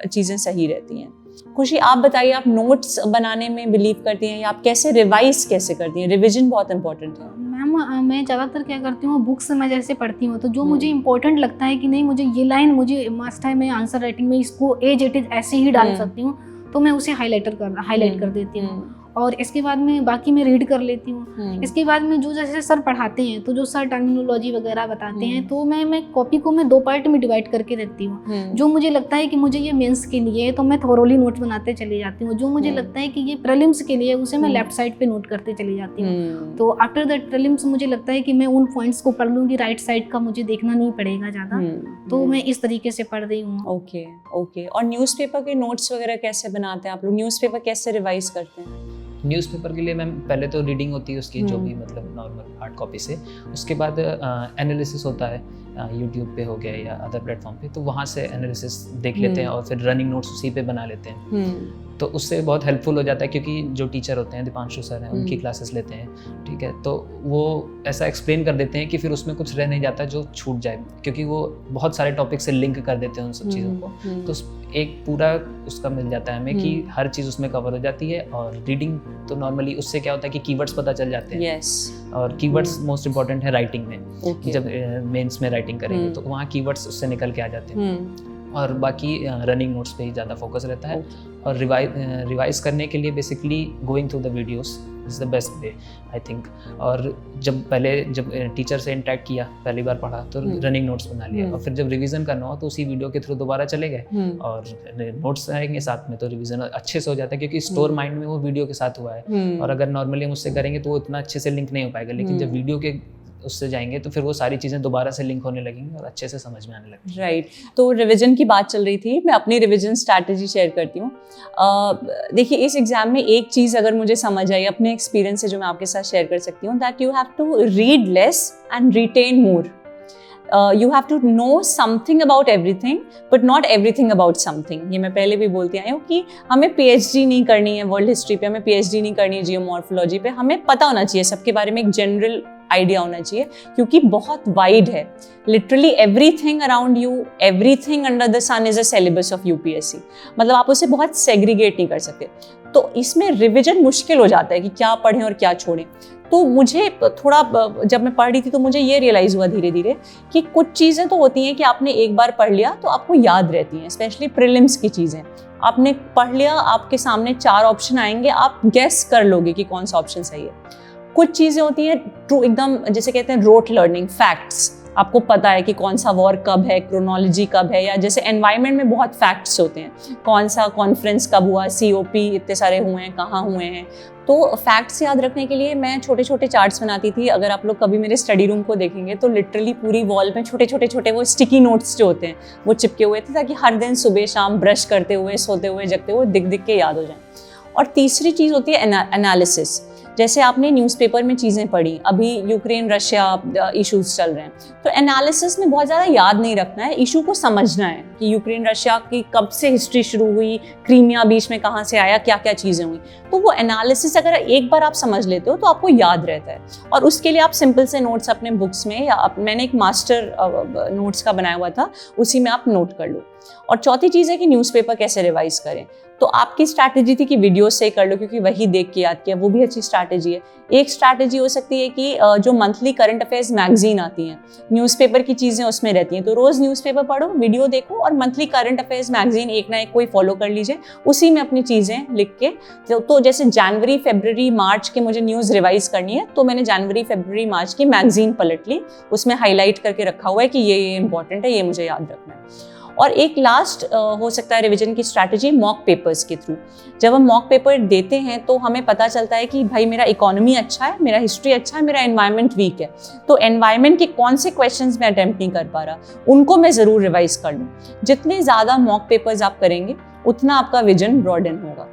चीज़ें सही रहती हैं। खुशी, आप बताइए, आप नोट्स बनाने में बिलीव करती हैं या आप कैसे रिवाइज कैसे करती हैं? रिविजन बहुत इंपॉर्टेंट है। मैम, मैं ज़्यादातर क्या करती हूँ, बुक्स में जैसे पढ़ती हूँ तो जो मुझे इंपॉर्टेंट लगता है कि नहीं मुझे ये लाइन मुझे मस्ट है, मैं आंसर राइटिंग में इसको एज इट इज़ ऐसे ही डाल सकती हूँ, तो मैं उसे हाईलाइट कर देती हूँ। और इसके बाद में बाकी मैं रीड कर लेती हूँ। इसके बाद में जो जैसे सर पढ़ाते हैं तो जो सर टर्मिनोलॉजी वगैरह बताते हैं तो मैं कॉपी को मैं 2 पार्ट में डिवाइड करके रखती हूँ। जो मुझे लगता है कि मुझे ये मेंस के लिए है तो मैं थोरोली नोट्स बनाते चली जाती हूँ। जो मुझे लगता है कि ये प्रीलिम्स के लिए उसे मैं लेफ्ट साइड पे नोट करते चली जाती हूँ। तो आफ्टर दैट प्रीलिम्स मुझे लगता है कि मैं उन पॉइंट्स को पढ़ लूँगी, राइट साइड का मुझे देखना नहीं पड़ेगा ज़्यादा। तो मैं इस तरीके से पढ़ रही हूँ। ओके। और न्यूज़पेपर के नोट्स वगैरह कैसे बनाते हैं आप लोग? न्यूज़पेपर कैसे रिवाइज करते हैं? न्यूज़पेपर के लिए मैम पहले तो रीडिंग होती है उसकी, जो भी मतलब नॉर्मल हार्ड कॉपी से। उसके बाद एनालिसिस होता है, यूट्यूब पे हो गया या अदर प्लेटफॉर्म पे, तो वहाँ से एनालिसिस देख लेते हैं और फिर रनिंग नोट्स उसी पे बना लेते हैं। तो उससे बहुत हेल्पफुल हो जाता है, क्योंकि जो टीचर होते हैं, दीपांशु सर हैं, उनकी क्लासेस लेते हैं, ठीक है, तो वो ऐसा एक्सप्लेन कर देते हैं कि फिर उसमें कुछ रह नहीं जाता जो छूट जाए, क्योंकि वो बहुत सारे टॉपिक से लिंक कर देते हैं उन सब चीज़ों को। तो एक पूरा उसका मिल जाता है हमें कि हर चीज़ उसमें कवर हो जाती है। और रीडिंग तो नॉर्मली उससे क्या होता है कि कीवर्ड्स पता चल जाते हैं। और कीवर्ड्स मोस्ट इंपॉर्टेंट है राइटिंग में। जब मेंस में राइटिंग करेंगे तो वहाँ कीवर्ड्स उससे निकल के आ जाते हैं। और बाकी रनिंग नोट्स पे ही ज़्यादा फोकस रहता है। और रिवाइज करने के लिए basically going through the videos is the best way, I think. और जब टीचर से इंटरेक्ट किया, पहली बार पढ़ा, तो रनिंग नोट्स बना लिया। और फिर जब रिवीजन करना हो तो उसी वीडियो के थ्रू दोबारा चले गए और नोट्स आएंगे साथ में, तो रिवीजन अच्छे से हो जाता है, क्योंकि स्टोर माइंड में वो वीडियो के साथ हुआ है। और अगर नॉर्मली हम उससे करेंगे तो वो इतना अच्छे से लिंक नहीं हो पाएगा, लेकिन जब वीडियो के उससे जाएंगे तो फिर वो सारी चीज़ें दोबारा से लिंक होने लगेंगी और अच्छे से समझ में आने लगेंगी। राइट। तो रिवीजन की बात चल रही थी, मैं अपनी रिवीजन स्ट्रैटेजी शेयर करती हूँ। देखिए, इस एग्जाम में एक चीज़ अगर मुझे समझ आई अपने एक्सपीरियंस से, जो मैं आपके साथ शेयर कर सकती हूँ, that you have to read less and retain more. You have to know something about everything, but not everything about something. ये मैं पहले भी बोलती आई हूँ कि हमें PhD नहीं करनी है वर्ल्ड हिस्ट्री पे, हमें PhD नहीं करनी है जियोमॉर्फोलॉजी पे। हमें पता होना चाहिए सबके बारे में, एक जनरल आइडिया होना चाहिए, क्योंकि बहुत वाइड है। Literally everything around you, everything under the sun is a syllabus of UPSC। मतलब आप उसे बहुत सेग्रीगेट नहीं कर सकते। तो इसमें रिविजन मुश्किल हो जाता है कि क्या पढ़ें और क्या छोड़ें। तो मुझे थोड़ा, जब मैं पढ़ रही थी तो मुझे ये रियलाइज़ हुआ धीरे धीरे कि कुछ चीज़ें तो होती हैं कि आपने एक बार पढ़ लिया तो आपको याद रहती हैं, स्पेशली प्रीलिम्स की चीज़ें। आपने पढ़ लिया, आपके सामने 4 ऑप्शन आएंगे, आप गेस कर लोगे कि कौन सा ऑप्शन सही है। कुछ चीज़ें होती हैं ट्रू, एकदम जैसे कहते हैं रोट लर्निंग, फैक्ट्स। आपको पता है कि कौन सा वॉर कब है, क्रोनोलॉजी कब है, या जैसे एनवायरनमेंट में बहुत फैक्ट्स होते हैं, कौन सा कॉन्फ्रेंस कब हुआ, COP इतने सारे हुए हैं, कहाँ हुए हैं। तो फैक्ट्स याद रखने के लिए मैं छोटे छोटे चार्ट्स बनाती थी। अगर आप लोग कभी मेरे स्टडी रूम को देखेंगे तो लिटरली पूरी वॉल में छोटे छोटे वो स्टिकी नोट्स जो होते हैं वो चिपके हुए थे, ताकि हर दिन सुबह शाम ब्रश करते हुए, सोते हुए, जगते हुए दिख के याद हो जाए। और तीसरी चीज़ होती है एनालिसिस। जैसे आपने न्यूज़पेपर में चीज़ें पढ़ी, अभी यूक्रेन रशिया इश्यूज चल रहे हैं, तो एनालिसिस में बहुत ज़्यादा याद नहीं रखना है, इशू को समझना है कि यूक्रेन रशिया की कब से हिस्ट्री शुरू हुई, क्रीमिया बीच में कहाँ से आया, क्या क्या चीज़ें हुई। तो वो एनालिसिस अगर एक बार आप समझ लेते हो तो आपको याद रहता है। और उसके लिए आप सिंपल से नोट्स अपने बुक्स में, या मैंने एक मास्टर नोट्स का बनाया हुआ था, उसी में आप नोट कर लो। और चौथी चीज़ है कि न्यूज़पेपर कैसे रिवाइज करें। तो आपकी स्ट्रैटेजी थी कि वीडियो से कर लो, क्योंकि वही देख के याद किया, वो भी अच्छी स्ट्रैटेजी है। एक स्ट्रैटेजी हो सकती है कि जो मंथली करंट अफेयर्स मैगजीन आती हैं, न्यूज़पेपर की चीज़ें उसमें रहती हैं, तो रोज़ न्यूज़पेपर पढ़ो, वीडियो देखो, और मंथली करंट अफेयर्स मैगजीन एक ना एक कोई फॉलो कर लीजिए, उसी में अपनी चीज़ें लिख के। तो जैसे जनवरी, फरवरी, मार्च के मुझे न्यूज़ रिवाइज करनी है, तो मैंने जनवरी, फरवरी, मार्च की मैगजीन पलट ली, उसमें हाईलाइट करके रखा हुआ है कि ये इंपॉर्टेंट है, ये मुझे याद रखना है। और एक लास्ट हो सकता है रिवीजन की स्ट्रैटेजी, मॉक पेपर्स के थ्रू। जब हम मॉक पेपर देते हैं तो हमें पता चलता है कि भाई मेरा इकोनॉमी अच्छा है, मेरा हिस्ट्री अच्छा है, मेरा एनवायरनमेंट वीक है, तो एनवायरनमेंट के कौन से क्वेश्चंस मैं अटेम्प्ट नहीं कर पा रहा, उनको मैं ज़रूर रिवाइज कर लूँ। जितने ज़्यादा मॉक पेपर्स आप करेंगे उतना आपका विजन ब्रॉडन होगा।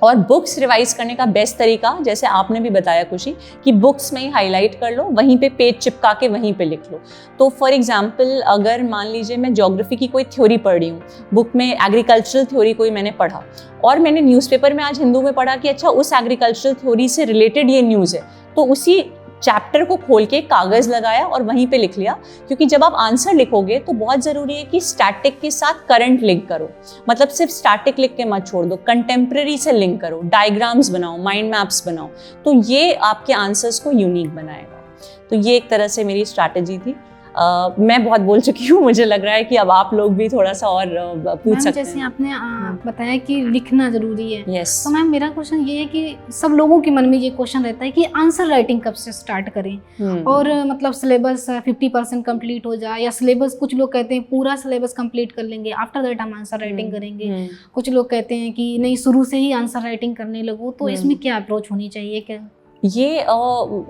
और बुक्स रिवाइज करने का बेस्ट तरीका, जैसे आपने भी बताया खुशी, कि बुक्स में ही हाईलाइट कर लो, वहीं पे पेज चिपका के वहीं पे लिख लो। तो फॉर एग्जांपल, अगर मान लीजिए मैं ज्योग्राफी की कोई थ्योरी पढ़ रही हूँ, बुक में एग्रीकल्चरल थ्योरी कोई मैंने पढ़ा, और मैंने न्यूज़पेपर में आज हिंदू में पढ़ा कि अच्छा उस एग्रीकल्चरल थ्योरी से रिलेटेड ये न्यूज़ है, तो उसी चैप्टर को खोल के कागज़ लगाया और वहीं पे लिख लिया। क्योंकि जब आप आंसर लिखोगे तो बहुत ज़रूरी है कि स्टैटिक के साथ करंट लिंक करो, मतलब सिर्फ स्टैटिक लिख के मत छोड़ दो, कंटेम्प्रेरी से लिंक करो, डायग्राम्स बनाओ, माइंड मैप्स बनाओ, तो ये आपके आंसर्स को यूनिक बनाएगा। तो ये एक तरह से मेरी स्ट्रैटेजी थी। मैं बहुत बोल चुकी हूँ, मुझे लग रहा है कि अब आप लोग भी थोड़ा सा और पूछ सकते हैं। जैसे आपने बताया कि लिखना जरूरी है, यस। तो मैम मेरा क्वेश्चन ये है कि सब लोगों के मन में ये क्वेश्चन रहता है कि आंसर राइटिंग कब से स्टार्ट करें, और मतलब सिलेबस 50% कंप्लीट हो जाए, या सिलेबस कुछ लोग कहते हैं पूरा सिलेबस कंप्लीट कर लेंगे आफ्टर दैट हम आंसर राइटिंग करेंगे, कुछ लोग कहते हैं कि नहीं शुरू से ही आंसर राइटिंग करने लगो, तो इसमें क्या अप्रोच होनी चाहिए? क्या ये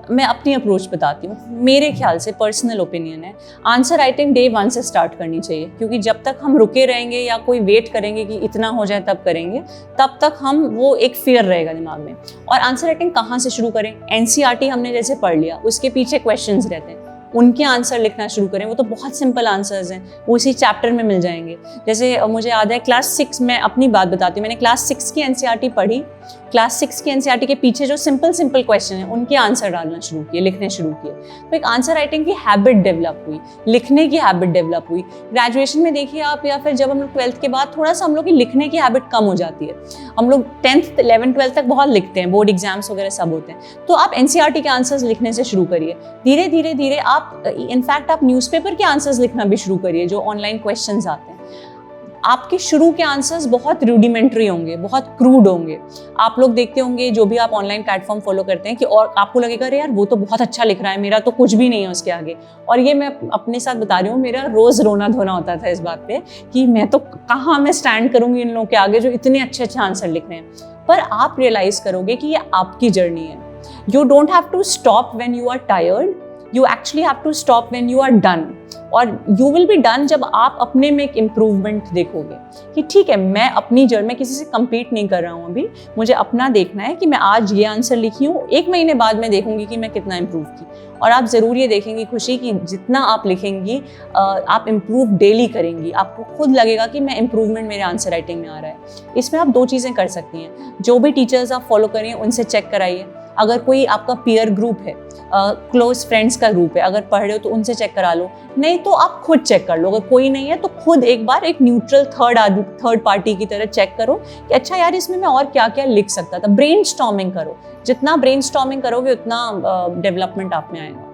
मैं अपनी अप्रोच बताती हूँ। मेरे ख्याल से पर्सनल ओपिनियन है, आंसर राइटिंग डे 1 से स्टार्ट करनी चाहिए, क्योंकि जब तक हम रुके रहेंगे या कोई वेट करेंगे कि इतना हो जाए तब करेंगे, तब तक हम वो एक फियर रहेगा दिमाग में। और आंसर राइटिंग कहाँ से शुरू करें? एनसीईआरटी हमने जैसे पढ़ लिया, उसके पीछे क्वेश्चंस रहते हैं, उनके आंसर लिखना शुरू करें। वो तो बहुत सिंपल आंसर्स हैं, वो उसी चैप्टर में मिल जाएंगे। जैसे मुझे याद है क्लास 6 में, अपनी बात बताती हूँ, मैंने क्लास 6 की एनसीईआरटी पढ़ी। क्लास 6 की एनसीईआरटी के पीछे जो सिंपल क्वेश्चन हैं, उनके आंसर डालना शुरू किए, लिखने शुरू किए। तो एक आंसर राइटिंग की हैबिट डेवलप हुई, लिखने की हैबिट डेवलप हुई। ग्रेजुएशन में देखिए आप, या फिर जब हम लोग 12th के बाद थोड़ा सा हम लोग की लिखने की हैबिट कम हो जाती है। हम लोग 10th 11th 12th तक बहुत लिखते हैं, बोर्ड एग्जाम्स वगैरह सब होते हैं। तो आप एनसीईआरटी के आंसर्स लिखने से शुरू करिए। धीरे धीरे धीरे आप इनफैक्ट आप न्यूज़पेपर के आंसर्स लिखना भी शुरू करिए, जो ऑनलाइन क्वेश्चंस आते हैं। आपके शुरू के आंसर्स बहुत रूडिमेंट्री होंगे, बहुत क्रूड होंगे। आप लोग देखते होंगे जो भी आप ऑनलाइन प्लेटफॉर्म फॉलो करते हैं, कि और आपको लगेगा अरे यार वो तो बहुत अच्छा लिख रहा है, मेरा तो कुछ भी नहीं है उसके आगे। और ये मैं अपने साथ बता रही हूँ, मेरा रोज़ रोना धोना होता था इस बात पे कि मैं तो कहाँ मैं स्टैंड करूँगी इन लोगों के आगे जो इतने अच्छे अच्छे आंसर लिख रहे हैं। पर आप रियलाइज करोगे कि ये आपकी जर्नी है। You don't have to stop when you are tired, you actually have to stop when you are done. और यू विल बी डन जब आप अपने में एक इम्प्रूवमेंट देखोगे कि ठीक है, मैं अपनी जर्नी में किसी से कम्पीट नहीं कर रहा हूँ अभी, मुझे अपना देखना है कि मैं आज ये आंसर लिखी हूँ, 1 महीने बाद मैं देखूंगी कि मैं कितना इम्प्रूव की। और आप ज़रूर ये देखेंगी खुशी कि जितना आप लिखेंगी आप इम्प्रूव डेली करेंगी, आपको खुद लगेगा कि मैं इम्प्रूवमेंट मेरे आंसर राइटिंग में आ रहा है। इसमें आप 2 चीज़ें कर सकती हैं, जो भी टीचर्स आप फॉलो करें उनसे चेक कराइए। अगर कोई आपका पीयर ग्रुप है, क्लोज फ्रेंड्स का ग्रुप है, अगर पढ़ रहे हो तो उनसे चेक करा लो, नहीं तो आप खुद चेक कर लो। अगर कोई नहीं है तो खुद एक बार एक न्यूट्रल थर्ड पार्टी की तरह चेक करो कि अच्छा यार इसमें मैं और क्या क्या लिख सकता था। ब्रेनस्टॉर्मिंग करो, जितना ब्रेनस्टॉर्मिंग करोगे उतना डेवलपमेंट आप में आएगा।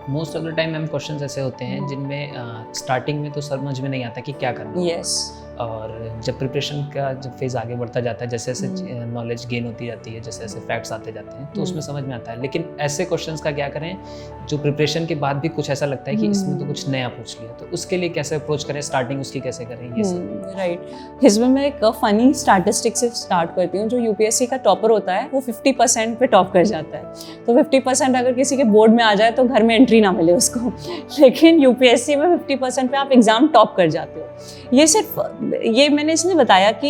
Most of the time ma'am questions ऐसे होते हैं जिनमें स्टार्टिंग में तो समझ में नहीं आता कि क्या करना है। यस। और जब प्रिपरेशन का जब फेज़ आगे बढ़ता जाता है, जैसे जैसे नॉलेज गेन होती जाती है, जैसे जैसे फैक्ट्स आते जाते हैं, तो उसमें समझ में आता है। लेकिन ऐसे क्वेश्चंस का क्या करें जो प्रिपरेशन के बाद भी कुछ ऐसा लगता है कि इसमें तो कुछ नया पूछ लिया, तो उसके लिए कैसे अप्रोच करें, स्टार्टिंग उसकी कैसे करें? ये सब राइट। इसमें मैं एक फ़नी स्टैटिस्टिक से स्टार्ट करती हूँ। जो यूपीएससी का टॉपर होता है वो 50% पे टॉप कर जाता है। तो 50% अगर किसी के बोर्ड में आ जाए तो घर में एंट्री ना मिले उसको, लेकिन यूपीएससी में 50% पे आप एग्ज़ाम टॉप कर जाते हो। ये मैंने इसलिए बताया कि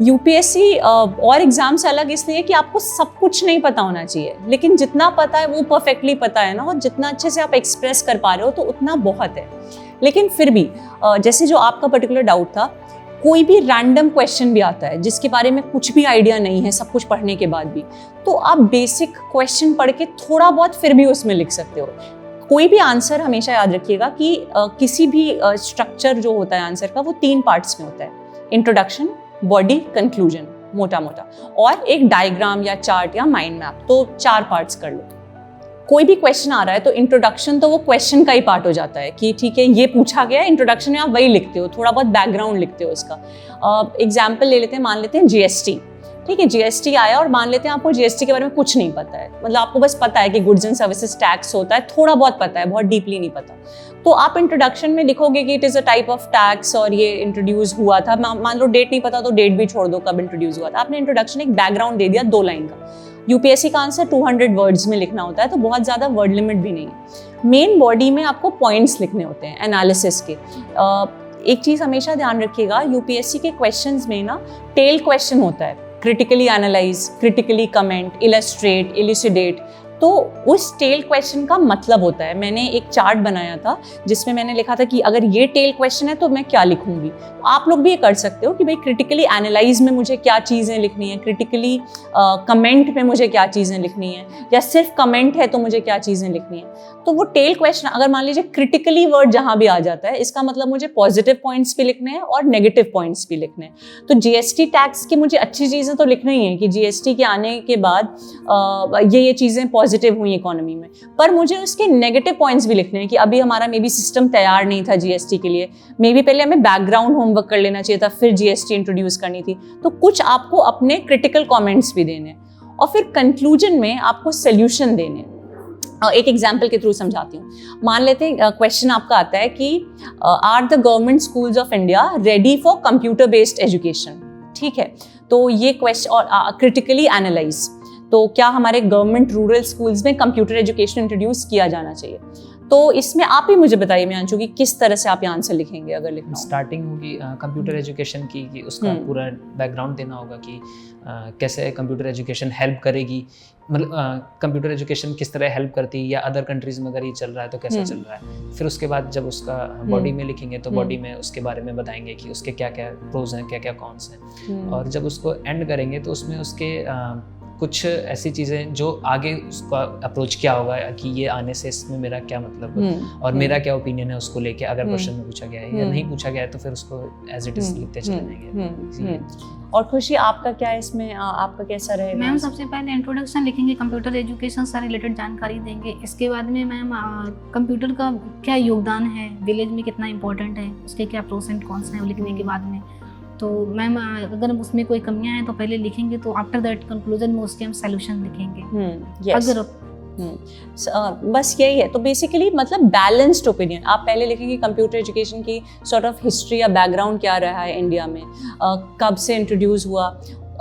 यूपीएससी और एग्जाम से अलग इसलिए कि आपको सब कुछ नहीं पता होना चाहिए, लेकिन जितना पता है वो परफेक्टली पता है ना, और जितना अच्छे से आप एक्सप्रेस कर पा रहे हो तो उतना बहुत है। लेकिन फिर भी जैसे जो आपका पर्टिकुलर डाउट था, कोई भी रैंडम क्वेश्चन भी आता है जिसके बारे में कुछ भी आइडिया नहीं है सब कुछ पढ़ने के बाद भी, तो आप बेसिक क्वेश्चन पढ़ के थोड़ा बहुत फिर भी उसमें लिख सकते हो। कोई भी आंसर हमेशा याद रखिएगा कि किसी भी स्ट्रक्चर जो होता है आंसर का वो 3 पार्ट्स में होता है, इंट्रोडक्शन, बॉडी, कंक्लूजन, मोटा मोटा, और एक डायग्राम या चार्ट या माइंड मैप। तो 4 पार्ट्स कर लो। कोई भी क्वेश्चन आ रहा है तो इंट्रोडक्शन तो वो क्वेश्चन का ही पार्ट हो जाता है कि ठीक है ये पूछा गया है, इंट्रोडक्शन में आप वही लिखते हो, थोड़ा बहुत बैकग्राउंड लिखते हो उसका। एग्जाम्पल ले लेते हैं, मान लेते हैं जीएसटी। ठीक है, जीएसटी आया और मान लेते हैं आपको जीएसटी के बारे में कुछ नहीं पता है, मतलब आपको बस पता है कि गुड्स एंड सर्विसेज टैक्स होता है, थोड़ा बहुत पता है, बहुत डीपली नहीं पता। तो आप इंट्रोडक्शन में लिखोगे कि it is a type of tax और ये इंट्रोड्यूस हुआ था। मान लो डेट नहीं पता तो डेट भी छोड़ दो कब इंट्रोड्यूस हुआ था। आपने इंट्रोडक्शन एक बैकग्राउंड दे दिया 2 लाइन का। यूपीएससी का आंसर 200 वर्ड्स में लिखना होता है, तो बहुत ज़्यादा वर्ड लिमिट भी नहीं है। मेन बॉडी में आपको पॉइंट्स लिखने होते हैं एनालिसिस के। एक चीज़ हमेशा ध्यान रखिएगा, यूपीएससी के क्वेश्चंस में ना टेल क्वेश्चन होता है, critically analyse, critically comment, illustrate, इल्यूसिडेट। तो उस टेल क्वेश्चन का मतलब होता है, मैंने एक चार्ट बनाया था जिसमें मैंने लिखा था कि अगर ये टेल क्वेश्चन है तो मैं क्या लिखूंगी। आप लोग भी ये कर सकते हो कि भाई क्रिटिकली एनालाइज में मुझे क्या चीज़ें लिखनी है, क्रिटिकली कमेंट में मुझे क्या चीज़ें लिखनी है, या सिर्फ कमेंट है तो मुझे क्या चीज़ें लिखनी है। तो वो टेल क्वेश्चन, अगर मान लीजिए क्रिटिकली वर्ड जहाँ भी आ जाता है, इसका मतलब मुझे पॉजिटिव पॉइंट्स भी लिखने हैं और नेगेटिव पॉइंट्स भी लिखने हैं। तो जीएसटी टैक्स की मुझे अच्छी चीज़ें तो लिखनी ही है कि जीएसटी के आने के बाद ये चीज़ें पॉजिटिव हुई इकोनॉमी में, पर मुझे उसके नेगेटिव पॉइंट्स भी लिखने हैं कि अभी हमारा मे बी सिस्टम तैयार नहीं था जीएसटी के लिए, मे बी पहले हमें बैकग्राउंड होमवर्क कर लेना चाहिए था, फिर जीएसटी इंट्रोड्यूस करनी थी। तो कुछ आपको अपने क्रिटिकल कॉमेंट्स भी देने हैं और फिर कंक्लूजन में आपको सोल्यूशन देने हैं। एक एग्जाम्पल के थ्रू समझाती हूँ। मान लेते हैं क्वेश्चन आपका आता है कि are the government schools of India ready for computer based education, ठीक है। तो ये क्वेश्चन और क्रिटिकली एनालाइज, तो क्या हमारे गवर्नमेंट रूरल स्कूल्स में कंप्यूटर एजुकेशन इंट्रोड्यूस किया जाना चाहिए। तो इसमें आप ही मुझे बताइए मिहांशु कि किस तरह से आप ये आंसर लिखेंगे अगर लिखना हो। स्टार्टिंग होगी कंप्यूटर एजुकेशन की, कि उसका पूरा बैकग्राउंड देना होगा कि कैसे कंप्यूटर एजुकेशन हेल्प करेगी, मतलब कंप्यूटर एजुकेशन किस तरह हेल्प करती है, या अदर कंट्रीज में अगर ये चल रहा है तो कैसा चल रहा है। फिर उसके बाद जब उसका बॉडी में लिखेंगे तो बॉडी में उसके बारे में बताएंगे कि उसके क्या क्या प्रोज हैं, क्या क्या कॉन्स हैं। और जब उसको एंड करेंगे तो उसमें उसके कुछ ऐसी चीज़ें जो आगे उसका अप्रोच क्या होगा कि ये आने से इसमें मेरा क्या मतलब और मेरा क्या ओपिनियन है उसको लेके, अगर क्वेश्चन में पूछा गया है या नहीं पूछा गया है तो फिर उसको एज इट इज लिखते चले जाएंगे। और खुशी आपका क्या है इसमें, आपका कैसा रहेगा? मैम सबसे पहले इंट्रोडक्शन लिखेंगे, कंप्यूटर एजुकेशन से रिलेटेड जानकारी देंगे। इसके बाद में मैम कंप्यूटर का क्या योगदान है, विलेज में कितना इंपॉर्टेंट है, उसके क्या प्रोस एंड कॉन्स हैं लिखने के बाद में। तो मैम अगर उसमें कोई कमियां हैं तो पहले लिखेंगे, तो आफ्टर दैट कंक्लूजन में उसके हम सॉल्यूशन लिखेंगे। अगर बस यही है। तो बेसिकली मतलब बैलेंस्ड ओपिनियन आप पहले लिखेंगे, कंप्यूटर एजुकेशन की सॉर्ट ऑफ हिस्ट्री या बैकग्राउंड क्या रहा है इंडिया में, कब से इंट्रोड्यूस हुआ।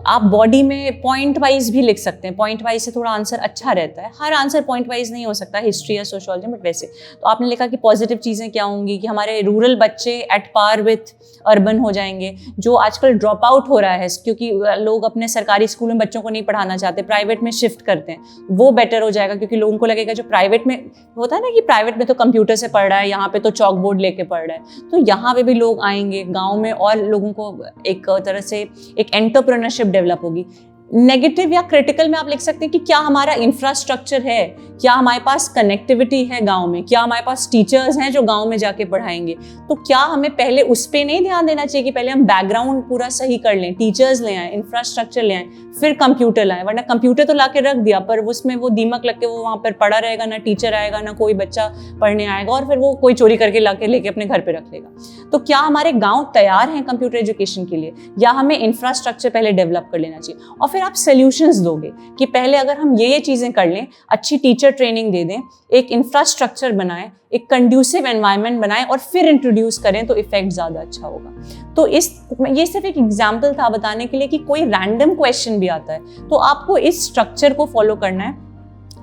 आप बॉडी में पॉइंट वाइज भी लिख सकते हैं, पॉइंट वाइज से थोड़ा आंसर अच्छा रहता है। हर आंसर पॉइंट वाइज नहीं हो सकता हिस्ट्री या सोशियोलॉजी, बट वैसे तो आपने लिखा कि पॉजिटिव चीज़ें क्या होंगी कि हमारे रूरल बच्चे एट पार विथ अर्बन हो जाएंगे, जो आजकल ड्रॉप आउट हो रहा है क्योंकि लोग अपने सरकारी स्कूल में बच्चों को नहीं पढ़ाना चाहते, प्राइवेट में शिफ्ट करते हैं, वो बेटर हो जाएगा। क्योंकि लोगों को लगेगा जो प्राइवेट में होता है ना कि प्राइवेट में तो कंप्यूटर से पढ़ रहा है, यहाँ पे तो चॉक बोर्ड लेके पढ़ रहा है, तो यहाँ पे भी लोग आएंगे गाँव में और लोगों को एक तरह से एक एंटरप्रेन्योरशिप डेवलप होगी। नेगेटिव या क्रिटिकल में आप लिख सकते हैं कि क्या हमारा इंफ्रास्ट्रक्चर है, क्या हमारे पास कनेक्टिविटी है गांव में, क्या हमारे पास टीचर्स हैं जो गांव में जाके पढ़ाएंगे। तो क्या हमें पहले उस पे नहीं ध्यान देना चाहिए कि पहले हम बैकग्राउंड पूरा सही कर लें, टीचर्स ले आएं, इंफ्रास्ट्रक्चर ले आएं, फिर कंप्यूटर लाएं। वरना कंप्यूटर तो ला के रख दिया पर उसमें वो दीमक लग के वो वहाँ पर पड़ा रहेगा, ना टीचर आएगा, ना कोई बच्चा पढ़ने आएगा, और फिर वो कोई चोरी करके लेके अपने घर पे रख लेगा। तो क्या हमारे गाँव तैयार हैं कंप्यूटर एजुकेशन के लिए, या हमें इंफ्रास्ट्रक्चर पहले डेवलप कर लेना चाहिए। और फिर आप सॉल्यूशंस दोगे कि पहले अगर हम ये चीज़ें कर लें, अच्छी टीचर ट्रेनिंग दे दें, एक इंफ्रास्ट्रक्चर बनाएं, एक कंड्यूसिव एनवायरनमेंट बनाएं और फिर इंट्रोड्यूस करें तो इफेक्ट ज़्यादा अच्छा होगा। तो ये सिर्फ एक एग्जाम्पल था बताने के लिए कि कोई रैंडम क्वेश्चन भी आता है तो आपको इस स्ट्रक्चर को फॉलो करना है।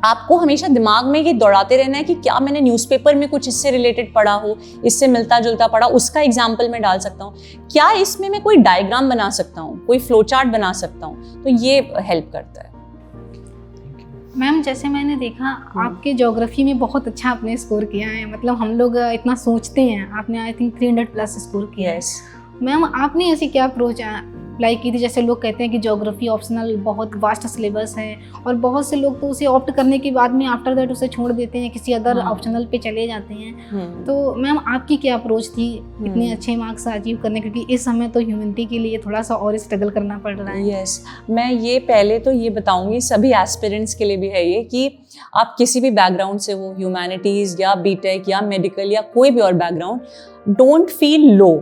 आपको हमेशा दिमाग में ये दौड़ाते रहना है कि क्या मैंने न्यूज़पेपर में कुछ इससे रिलेटेड पढ़ा हो, इससे मिलता जुलता पढ़ा, उसका एग्जाम्पल मैं डाल सकता हूँ, क्या इसमें मैं कोई डायग्राम बना सकता हूँ, कोई फ्लो चार्ट बना सकता हूँ, तो ये हेल्प करता है। मैम जैसे मैंने देखा आपके ज्योग्राफी में बहुत अच्छा आपने स्कोर किया है, मतलब हम लोग इतना सोचते हैं, आपने आई थिंक 300+ स्कोर किया है। मैम आपने ऐसी क्या अप्रोच अप्लाई की थी, जैसे लोग कहते हैं कि ज्योग्राफी ऑप्शनल बहुत वास्ट सिलेबस है और बहुत से लोग तो उसे ऑप्ट करने के बाद में आफ्टर दैट उसे छोड़ देते हैं, किसी अदर ऑप्शनल पे चले जाते हैं। तो मैम आपकी क्या अप्रोच थी इतने अच्छे मार्क्स अचीव करने, क्योंकि इस समय तो ह्यूमैनिटी के लिए थोड़ा सा और स्ट्रगल करना पड़ रहा है। यस, मैं ये पहले तो ये बताऊंगी सभी एस्पिरेंट्स के लिए भी है ये कि आप किसी भी बैकग्राउंड से हो, ह्यूमैनिटीज़ या बीटेक या मेडिकल या कोई भी और बैकग्राउंड, डोंट फील लो,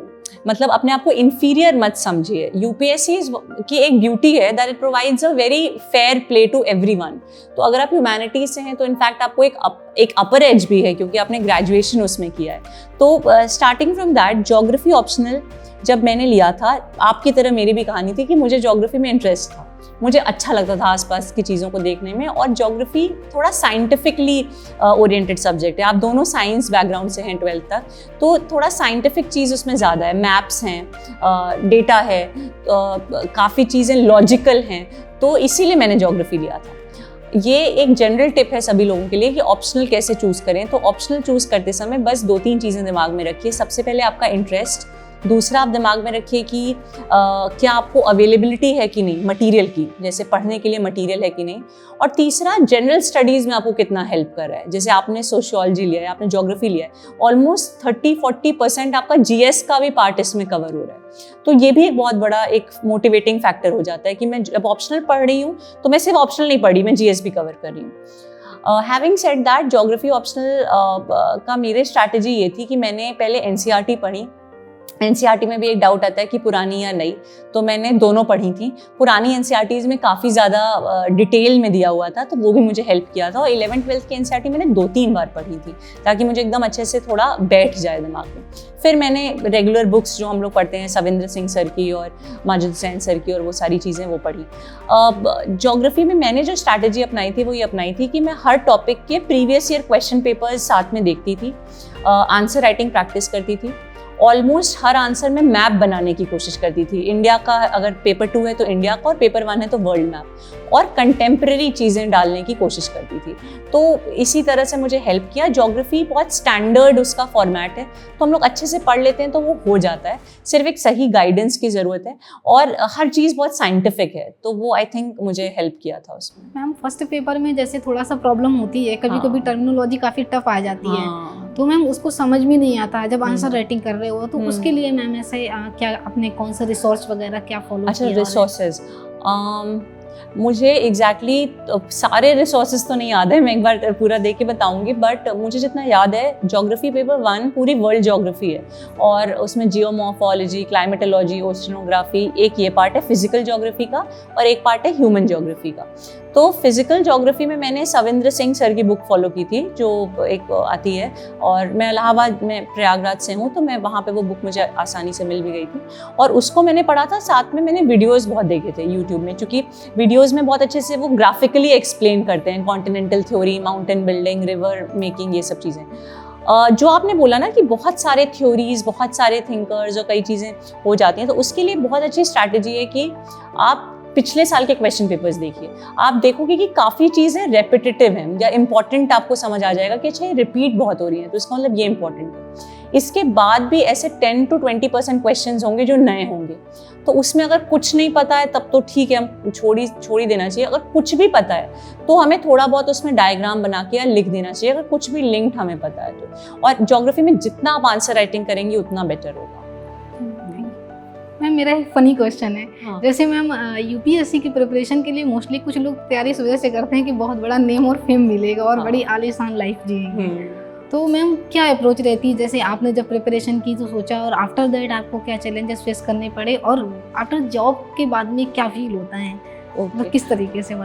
मतलब अपने आप को इन्फीरियर मत समझिए। यूपीएससी की एक ब्यूटी है that it provides a very fair play to everyone. तो अगर आप ह्यूमैनिटीज से हैं तो इनफैक्ट आपको एक अपर एज भी है क्योंकि आपने ग्रेजुएशन उसमें किया है। तो starting from that geography optional जब मैंने लिया था, आपकी तरह मेरी भी कहानी थी कि मुझे ज्योग्राफी में इंटरेस्ट था, मुझे अच्छा लगता था आसपास की चीज़ों को देखने में, और ज्योग्राफी थोड़ा साइंटिफिकली ओरिएंटेड सब्जेक्ट है। आप दोनों साइंस बैकग्राउंड से हैं 12th तक, तो थोड़ा साइंटिफिक चीज़ उसमें ज़्यादा है, मैप्स हैं, डेटा है, काफ़ी चीज़ें लॉजिकल हैं, तो इसीलिए मैंने ज्योग्राफी लिया था। ये एक जनरल टिप है सभी लोगों के लिए कि ऑप्शनल कैसे चूज़ करें। तो ऑप्शनल चूज़ करते समय बस 2-3 चीज़ें दिमाग में रखिए। सबसे पहले आपका इंटरेस्ट, दूसरा आप दिमाग में रखिए कि क्या आपको अवेलेबिलिटी है कि नहीं मटेरियल की, जैसे पढ़ने के लिए मटेरियल है कि नहीं, और तीसरा जनरल स्टडीज़ में आपको कितना हेल्प कर रहा है। जैसे आपने सोशियोलॉजी लिया है, आपने ज्योग्राफी लिया है, ऑलमोस्ट 30-40% आपका जीएस का भी पार्ट इसमें कवर हो रहा है। तो ये भी एक बहुत बड़ा एक मोटिवेटिंग फैक्टर हो जाता है कि मैं जब ऑप्शनल पढ़ रही हूँ तो मैं सिर्फ ऑप्शनल नहीं पढ़ी, मैं जीएस भी कवर कर रही हूँ। Having said that, geography optional का मेरे स्ट्रैटेजी ये थी कि मैंने पहले एनसीईआरटी पढ़ी। एनसीईआरटी में भी एक डाउट आता है कि पुरानी या नई, तो मैंने दोनों पढ़ी थी। पुरानी एनसीईआरटीज़ में काफ़ी ज़्यादा डिटेल में दिया हुआ था, तो वो भी मुझे हेल्प किया था। और 11th-12th की एनसीईआरटी मैंने 2-3 बार पढ़ी थी ताकि मुझे एकदम अच्छे से थोड़ा बैठ जाए दिमाग में। फिर मैंने रेगुलर बुक्स जो हम लोग पढ़ते हैं, सविंद्र सिंह सर की और माजिद हुसैन सर की और वो सारी चीज़ें वो पढ़ी। ज्योग्राफी में मैंने जो स्ट्रैटेजी अपनाई थी वो ये अपनाई थी कि मैं हर टॉपिक के प्रीवियस ईयर क्वेश्चन पेपर्स साथ में देखती थी, आंसर राइटिंग प्रैक्टिस करती थी। ऑलमोस्ट हर आंसर में मैप बनाने की कोशिश करती थी। इंडिया का अगर पेपर 2 है तो इंडिया का, और पेपर 1 है तो वर्ल्ड मैप, और कंटेम्प्रेरी चीज़ें डालने की कोशिश करती थी। तो इसी तरह से मुझे हेल्प किया। ज्योग्राफी बहुत स्टैंडर्ड उसका फॉर्मेट है, तो हम लोग अच्छे से पढ़ लेते हैं तो वो हो जाता है। सिर्फ एक सही गाइडेंस की ज़रूरत है, और हर चीज़ बहुत साइंटिफिक है, तो वो आई थिंक मुझे हेल्प किया था उसमें। मैम फर्स्ट पेपर में जैसे थोड़ा सा प्रॉब्लम होती है, कभी कभी टर्मिनोलॉजी काफ़ी टफ आ जाती है, तो मैम उसको समझ में नहीं आता जब आंसर राइटिंग कर रहे हो, तो उसके लिए मैम ऐसे क्या अपने कौन सा रिसोर्स वगैरह क्या फॉलो किया? अच्छा, रिसोर्सेज मुझे एग्जैक्टली सारे रिसोर्सेज तो नहीं याद है, मैं एक बार पूरा देख के बताऊंगी, बट मुझे जितना याद है ज्योग्राफी पेपर 1 पूरी वर्ल्ड ज्योग्राफी है, और उसमें जियोमॉर्फोलॉजी, क्लाइमेटोलॉजी, ओशनोग्राफी, एक ये पार्ट है फिजिकल ज्योग्राफी का, और एक पार्ट है ह्यूमन ज्योग्राफी का। तो फिजिकल ज्योग्राफी में मैंने सविंद्र सिंह सर की बुक फॉलो की थी, जो एक आती है, और मैं इलाहाबाद में प्रयागराज से हूँ, तो मैं वहाँ पे वो बुक मुझे आसानी से मिल भी गई थी, और उसको मैंने पढ़ा था। साथ में मैंने वीडियोस बहुत देखे थे यूट्यूब में, क्योंकि वीडियोस में बहुत अच्छे से वो ग्राफिकली एक्सप्लेन करते हैं continental theory, mountain building, river making, ये सब चीज़ें। जो आपने बोला ना कि बहुत सारे थ्योरीज, बहुत सारे थिंकर्स और कई चीज़ें हो जाती हैं, तो उसके लिए बहुत अच्छी स्ट्रैटेजी है कि आप पिछले साल के क्वेश्चन पेपर्स देखिए। आप देखोगे कि काफ़ी चीज़ें रेपिटेटिव हैं या इंपॉर्टेंट, आपको समझ आ जाएगा कि अच्छा ये रिपीट बहुत हो रही हैं, तो इसका मतलब ये इंपॉर्टेंट है। इसके बाद भी ऐसे 10 to 20% क्वेश्चंस होंगे जो नए होंगे, तो उसमें अगर कुछ नहीं पता है तब तो ठीक है, हम छोड़ ही देना चाहिए। अगर कुछ भी पता है तो हमें थोड़ा बहुत उसमें डायग्राम बना के या लिख देना चाहिए, अगर कुछ भी लिंक्ड हमें पता है तो। और ज्योग्राफी में जितना आप आंसर राइटिंग करेंगे उतना बेटर होगा। मैम मेरा एक फ़नी क्वेश्चन है। हाँ। जैसे मैम यूपीएससी की प्रिपरेशन के लिए मोस्टली कुछ लोग तैयारी इस वजह से करते हैं कि बहुत बड़ा नेम और फेम मिलेगा और बड़ी आलीशान लाइफ जिएंगे, तो मैम क्या अप्रोच रहती है? जैसे आपने जब प्रिपरेशन की तो सोचा, और आफ्टर दैट आपको क्या चैलेंजेस फेस करने पड़े, और आफ्टर जॉब के बाद में क्या फील होता है, मतलब किस तरीके से?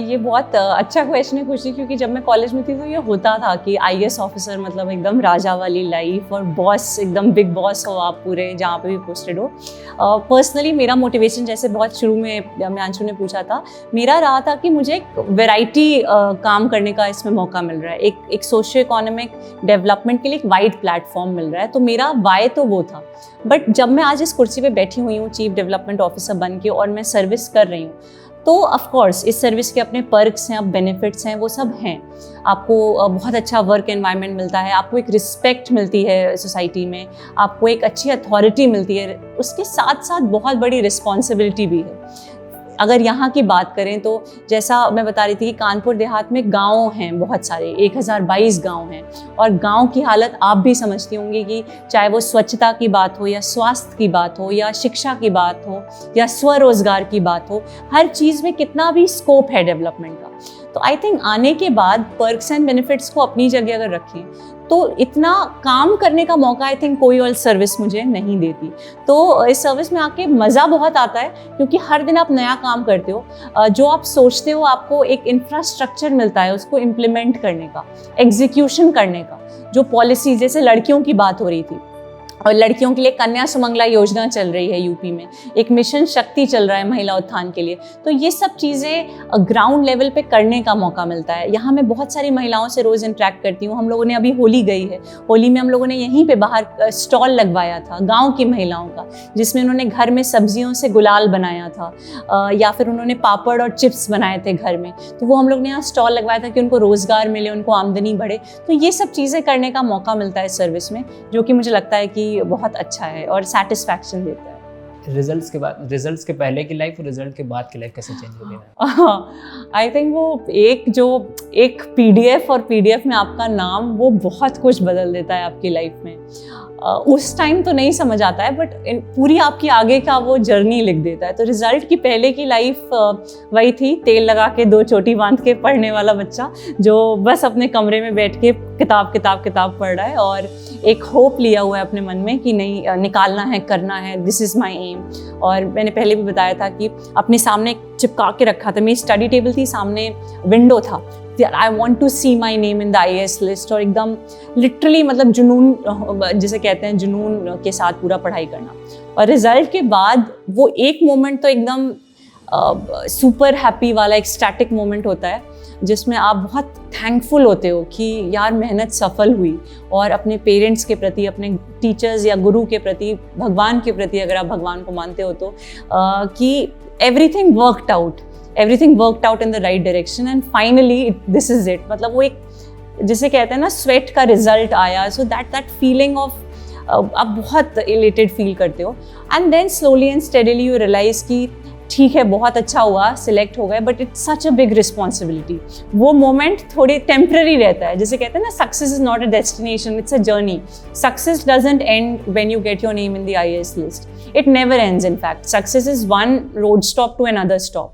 ये बहुत अच्छा क्वेश्चन है खुशी, क्योंकि जब मैं कॉलेज में थी तो ये होता था कि IAS ऑफिसर मतलब एकदम राजा वाली लाइफ, और बॉस एकदम बिग बॉस हो आप पूरे जहाँ पे भी पोस्टेड हो। पर्सनली मेरा मोटिवेशन, जैसे बहुत शुरू में मिहांशु ने पूछा था, मेरा रहा था कि मुझे एक वैरायटी काम करने का इसमें मौका मिल रहा है, एक सोशियो इकोनॉमिक डेवलपमेंट के लिए एक वाइड प्लेटफॉर्म मिल रहा है, तो मेरा वाई तो वो था। बट जब मैं आज इस कुर्सी पे बैठी हुई हूँ चीफ डेवलपमेंट ऑफिसर बन के, और मैं सर्विस कर रही हूँ, तो ऑफ कोर्स इस सर्विस के अपने पर्क्स हैं, अब बेनिफिट्स हैं, वो सब हैं। आपको बहुत अच्छा वर्क एनवायरनमेंट मिलता है, आपको एक रिस्पेक्ट मिलती है सोसाइटी में, आपको एक अच्छी अथॉरिटी मिलती है, उसके साथ साथ बहुत बड़ी रिस्पॉन्सिबिलिटी भी है। अगर यहाँ की बात करें तो जैसा मैं बता रही थी कि कानपुर देहात में गांव हैं बहुत सारे, 1022 गांव हैं, और गांव की हालत आप भी समझती होंगी कि चाहे वो स्वच्छता की बात हो, या स्वास्थ्य की बात हो, या शिक्षा की बात हो, या स्वरोजगार की बात हो, हर चीज़ में कितना भी स्कोप है डेवलपमेंट का। तो आई थिंक आने के बाद पर्क्स एंड बेनिफिट्स को अपनी जगह अगर रखें तो इतना काम करने का मौका आई थिंक कोई और सर्विस मुझे नहीं देती। तो इस सर्विस में आके मज़ा बहुत आता है, क्योंकि हर दिन आप नया काम करते हो, जो आप सोचते हो आपको एक इंफ्रास्ट्रक्चर मिलता है उसको इम्प्लीमेंट करने का, एग्जीक्यूशन करने का। जो पॉलिसी, जैसे लड़कियों की बात हो रही थी, और लड़कियों के लिए कन्या सुमंगला योजना चल रही है यूपी में, एक मिशन शक्ति चल रहा है महिला उत्थान के लिए, तो ये सब चीज़ें ग्राउंड लेवल पे करने का मौका मिलता है। यहाँ मैं बहुत सारी महिलाओं से रोज़ इंटरेक्ट करती हूँ। हम लोगों ने अभी होली गई है, होली में हम लोगों ने यहीं पे बाहर स्टॉल लगवाया था गाँव की महिलाओं का, जिसमें उन्होंने घर में सब्जियों से गुलाल बनाया था, या फिर उन्होंने पापड़ और चिप्स बनाए थे घर में, तो वो हम लोग ने यहाँ स्टॉल लगवाया था कि उनको रोज़गार मिले, उनको आमदनी बढ़े। तो ये सब चीज़ें करने का मौका मिलता है इस सर्विस में, जो कि मुझे लगता है कि बहुत अच्छा है और सेटिस्फैक्शन देता है। रिजल्ट्स के पहले की लाइफ और रिजल्ट के बाद की लाइफ कैसे चेंज हो गई? आई थिंक वो एक PDF और PDF में आपका नाम, वो बहुत कुछ बदल देता है आपकी लाइफ में। उस टाइम तो नहीं समझ आता है, बट पूरी आपकी आगे का वो जर्नी लिख देता है। तो रिजल्ट की पहले की लाइफ वही थी, तेल लगा के 2 चोटी बांध के पढ़ने वाला बच्चा जो बस अपने कमरे में बैठ के किताब पढ़ रहा है और एक होप लिया हुआ है अपने मन में कि नहीं निकालना है, करना है, दिस इज़ माई एम। और मैंने पहले भी बताया था कि अपने सामने चिपका के रखा था, मेरी स्टडी टेबल थी, सामने विंडो था, I want to see my name in the IAS list, और एकदम लिटरली मतलब जुनून जिसे कहते हैं, जुनून के साथ पूरा पढ़ाई करना। और रिजल्ट के बाद वो एक मोमेंट तो एकदम सुपर हैप्पी वाला एक्सटैटिक मोमेंट होता है जिसमें आप बहुत थैंकफुल होते हो कि यार मेहनत सफल हुई, और अपने पेरेंट्स के प्रति, अपने टीचर्स या गुरु के प्रति, भगवान के प्रति अगर आप भगवान को मानते हो तो कि everything worked out in the right direction and finally this is it. मतलब वो एक जिसे कहते हैं ना स्वेट का रिजल्ट आया, सो दैट फीलिंग ऑफ आप बहुत इलेटेड फील करते हो। And then slowly and steadily you realise कि ठीक है बहुत अच्छा हुआ, सिलेक्ट हो गए, but it's such a big responsibility. वो मोमेंट थोड़ी टेम्पररी रहता है, जैसे कहते हैं ना success is not a destination, it's a journey. Success doesn't end when you get your name in the IAS list, it never ends. In fact success is one road stop to another stop.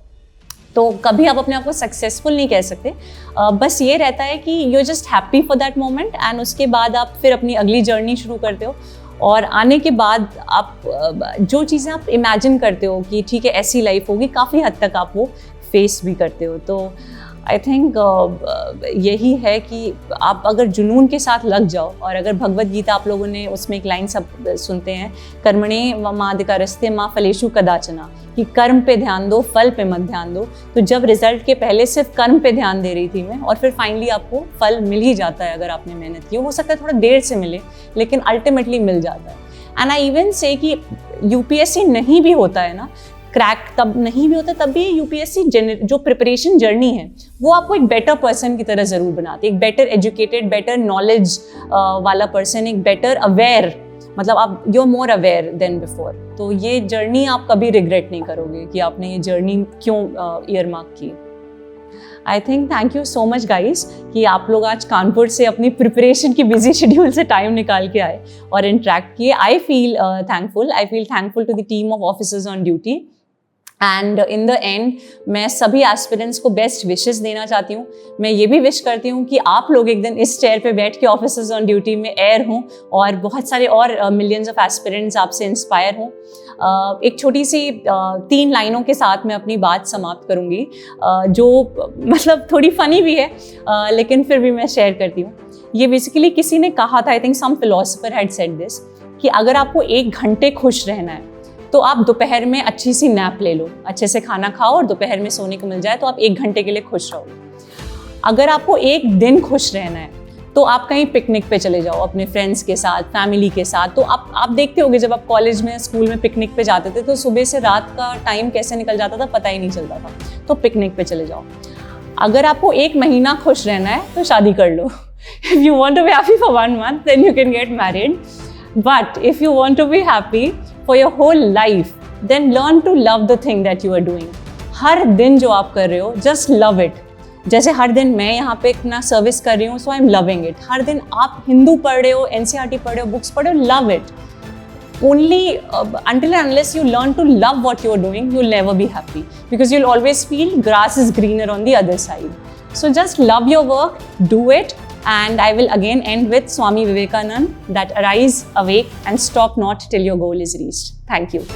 तो कभी आप अपने आप को successful नहीं कह सकते, बस ये रहता है कि you just happy for that moment and उसके बाद आप फिर अपनी अगली जर्नी शुरू करते हो। और आने के बाद आप जो चीज़ें आप इमेजिन करते हो कि ठीक है ऐसी लाइफ होगी, काफ़ी हद तक आप वो फेस भी करते हो। तो आई थिंक यही है कि आप अगर जुनून के साथ लग जाओ, और अगर भगवत गीता आप लोगों ने उसमें एक लाइन सब सुनते हैं, कर्मणे माधिकारस्ते माँ फलेषु कदाचना, कि कर्म पे ध्यान दो, फल पे मत ध्यान दो। तो जब रिजल्ट के पहले सिर्फ कर्म पे ध्यान दे रही थी मैं, और फिर फाइनली आपको फल मिल ही जाता है अगर आपने मेहनत की। हो सकता है थोड़ा देर से मिले, लेकिन अल्टीमेटली मिल जाता है। एंड आई इवन से कि UPSC नहीं भी होता है ना, क्रैक तब नहीं भी होता, तब भी UPSC जो प्रिपरेशन जर्नी है वो आपको एक बेटर पर्सन की तरह ज़रूर बनाती है, एक बेटर एजुकेटेड, बेटर नॉलेज वाला पर्सन, एक बेटर अवेयर, मतलब आप you are more aware than before. तो ये जर्नी आप कभी रिग्रेट नहीं करोगे कि आपने ये जर्नी क्यों ईयरमार्क की। I think thank you so much guys कि आप लोग आज कानपुर से अपनी प्रिपरेशन की बिजी शेड्यूल से टाइम निकाल के आए और इंटरेक्ट किए। I feel thankful to the team of officers on duty. And in the end मैं सभी एस्पिरेंट्स को बेस्ट विशेस देना चाहती हूँ। मैं ये भी विश करती हूँ कि आप लोग एक दिन इस चेयर पे बैठ के ऑफिसर्स ऑन ड्यूटी में एयर हों और बहुत सारे और मिलियंस ऑफ एस्पिरेंट्स आपसे इंस्पायर हों। एक छोटी सी 3 लाइनों के साथ मैं अपनी बात समाप्त करूँगी, जो मतलब थोड़ी फनी भी है, लेकिन फिर भी मैं शेयर करती हूँ। ये बेसिकली किसी ने कहा था, I think some philosopher had said this, कि अगर आपको 1 घंटे खुश रहना है तो आप दोपहर में अच्छी सी नैप ले लो, अच्छे से खाना खाओ और दोपहर में सोने को मिल जाए तो आप 1 घंटे के लिए खुश रहो। अगर आपको 1 दिन खुश रहना है तो आप कहीं पिकनिक पे चले जाओ अपने फ्रेंड्स के साथ, फैमिली के साथ। तो आप देखते होंगे जब आप कॉलेज में, स्कूल में पिकनिक पे जाते थे तो सुबह से रात का टाइम कैसे निकल जाता था पता ही नहीं चलता था। तो पिकनिक पे चले जाओ। अगर आपको 1 महीना खुश रहना है तो शादी कर लो। If you want to be happy for 1 month, then you can get married. But if you want to be happy for your whole life, then learn to love the thing that you are doing. हर दिन जो आप कर रहे हो, just love it. जैसे हर दिन मैं यहाँ पे अपना सर्विस कर रही हूँ, so I'm loving it. हर दिन आप हिंदू पढ़ रहे हो, NCERT पढ़ रहे हो, बुक्स पढ़ रहे हो, love it. Only until and unless you learn to love what you're doing, you'll never be happy. Because you'll always feel grass is greener on the other side. So just love your work, do it. And I will again end with Swami Vivekananda, that arise, awake and stop not till your goal is reached. Thank you.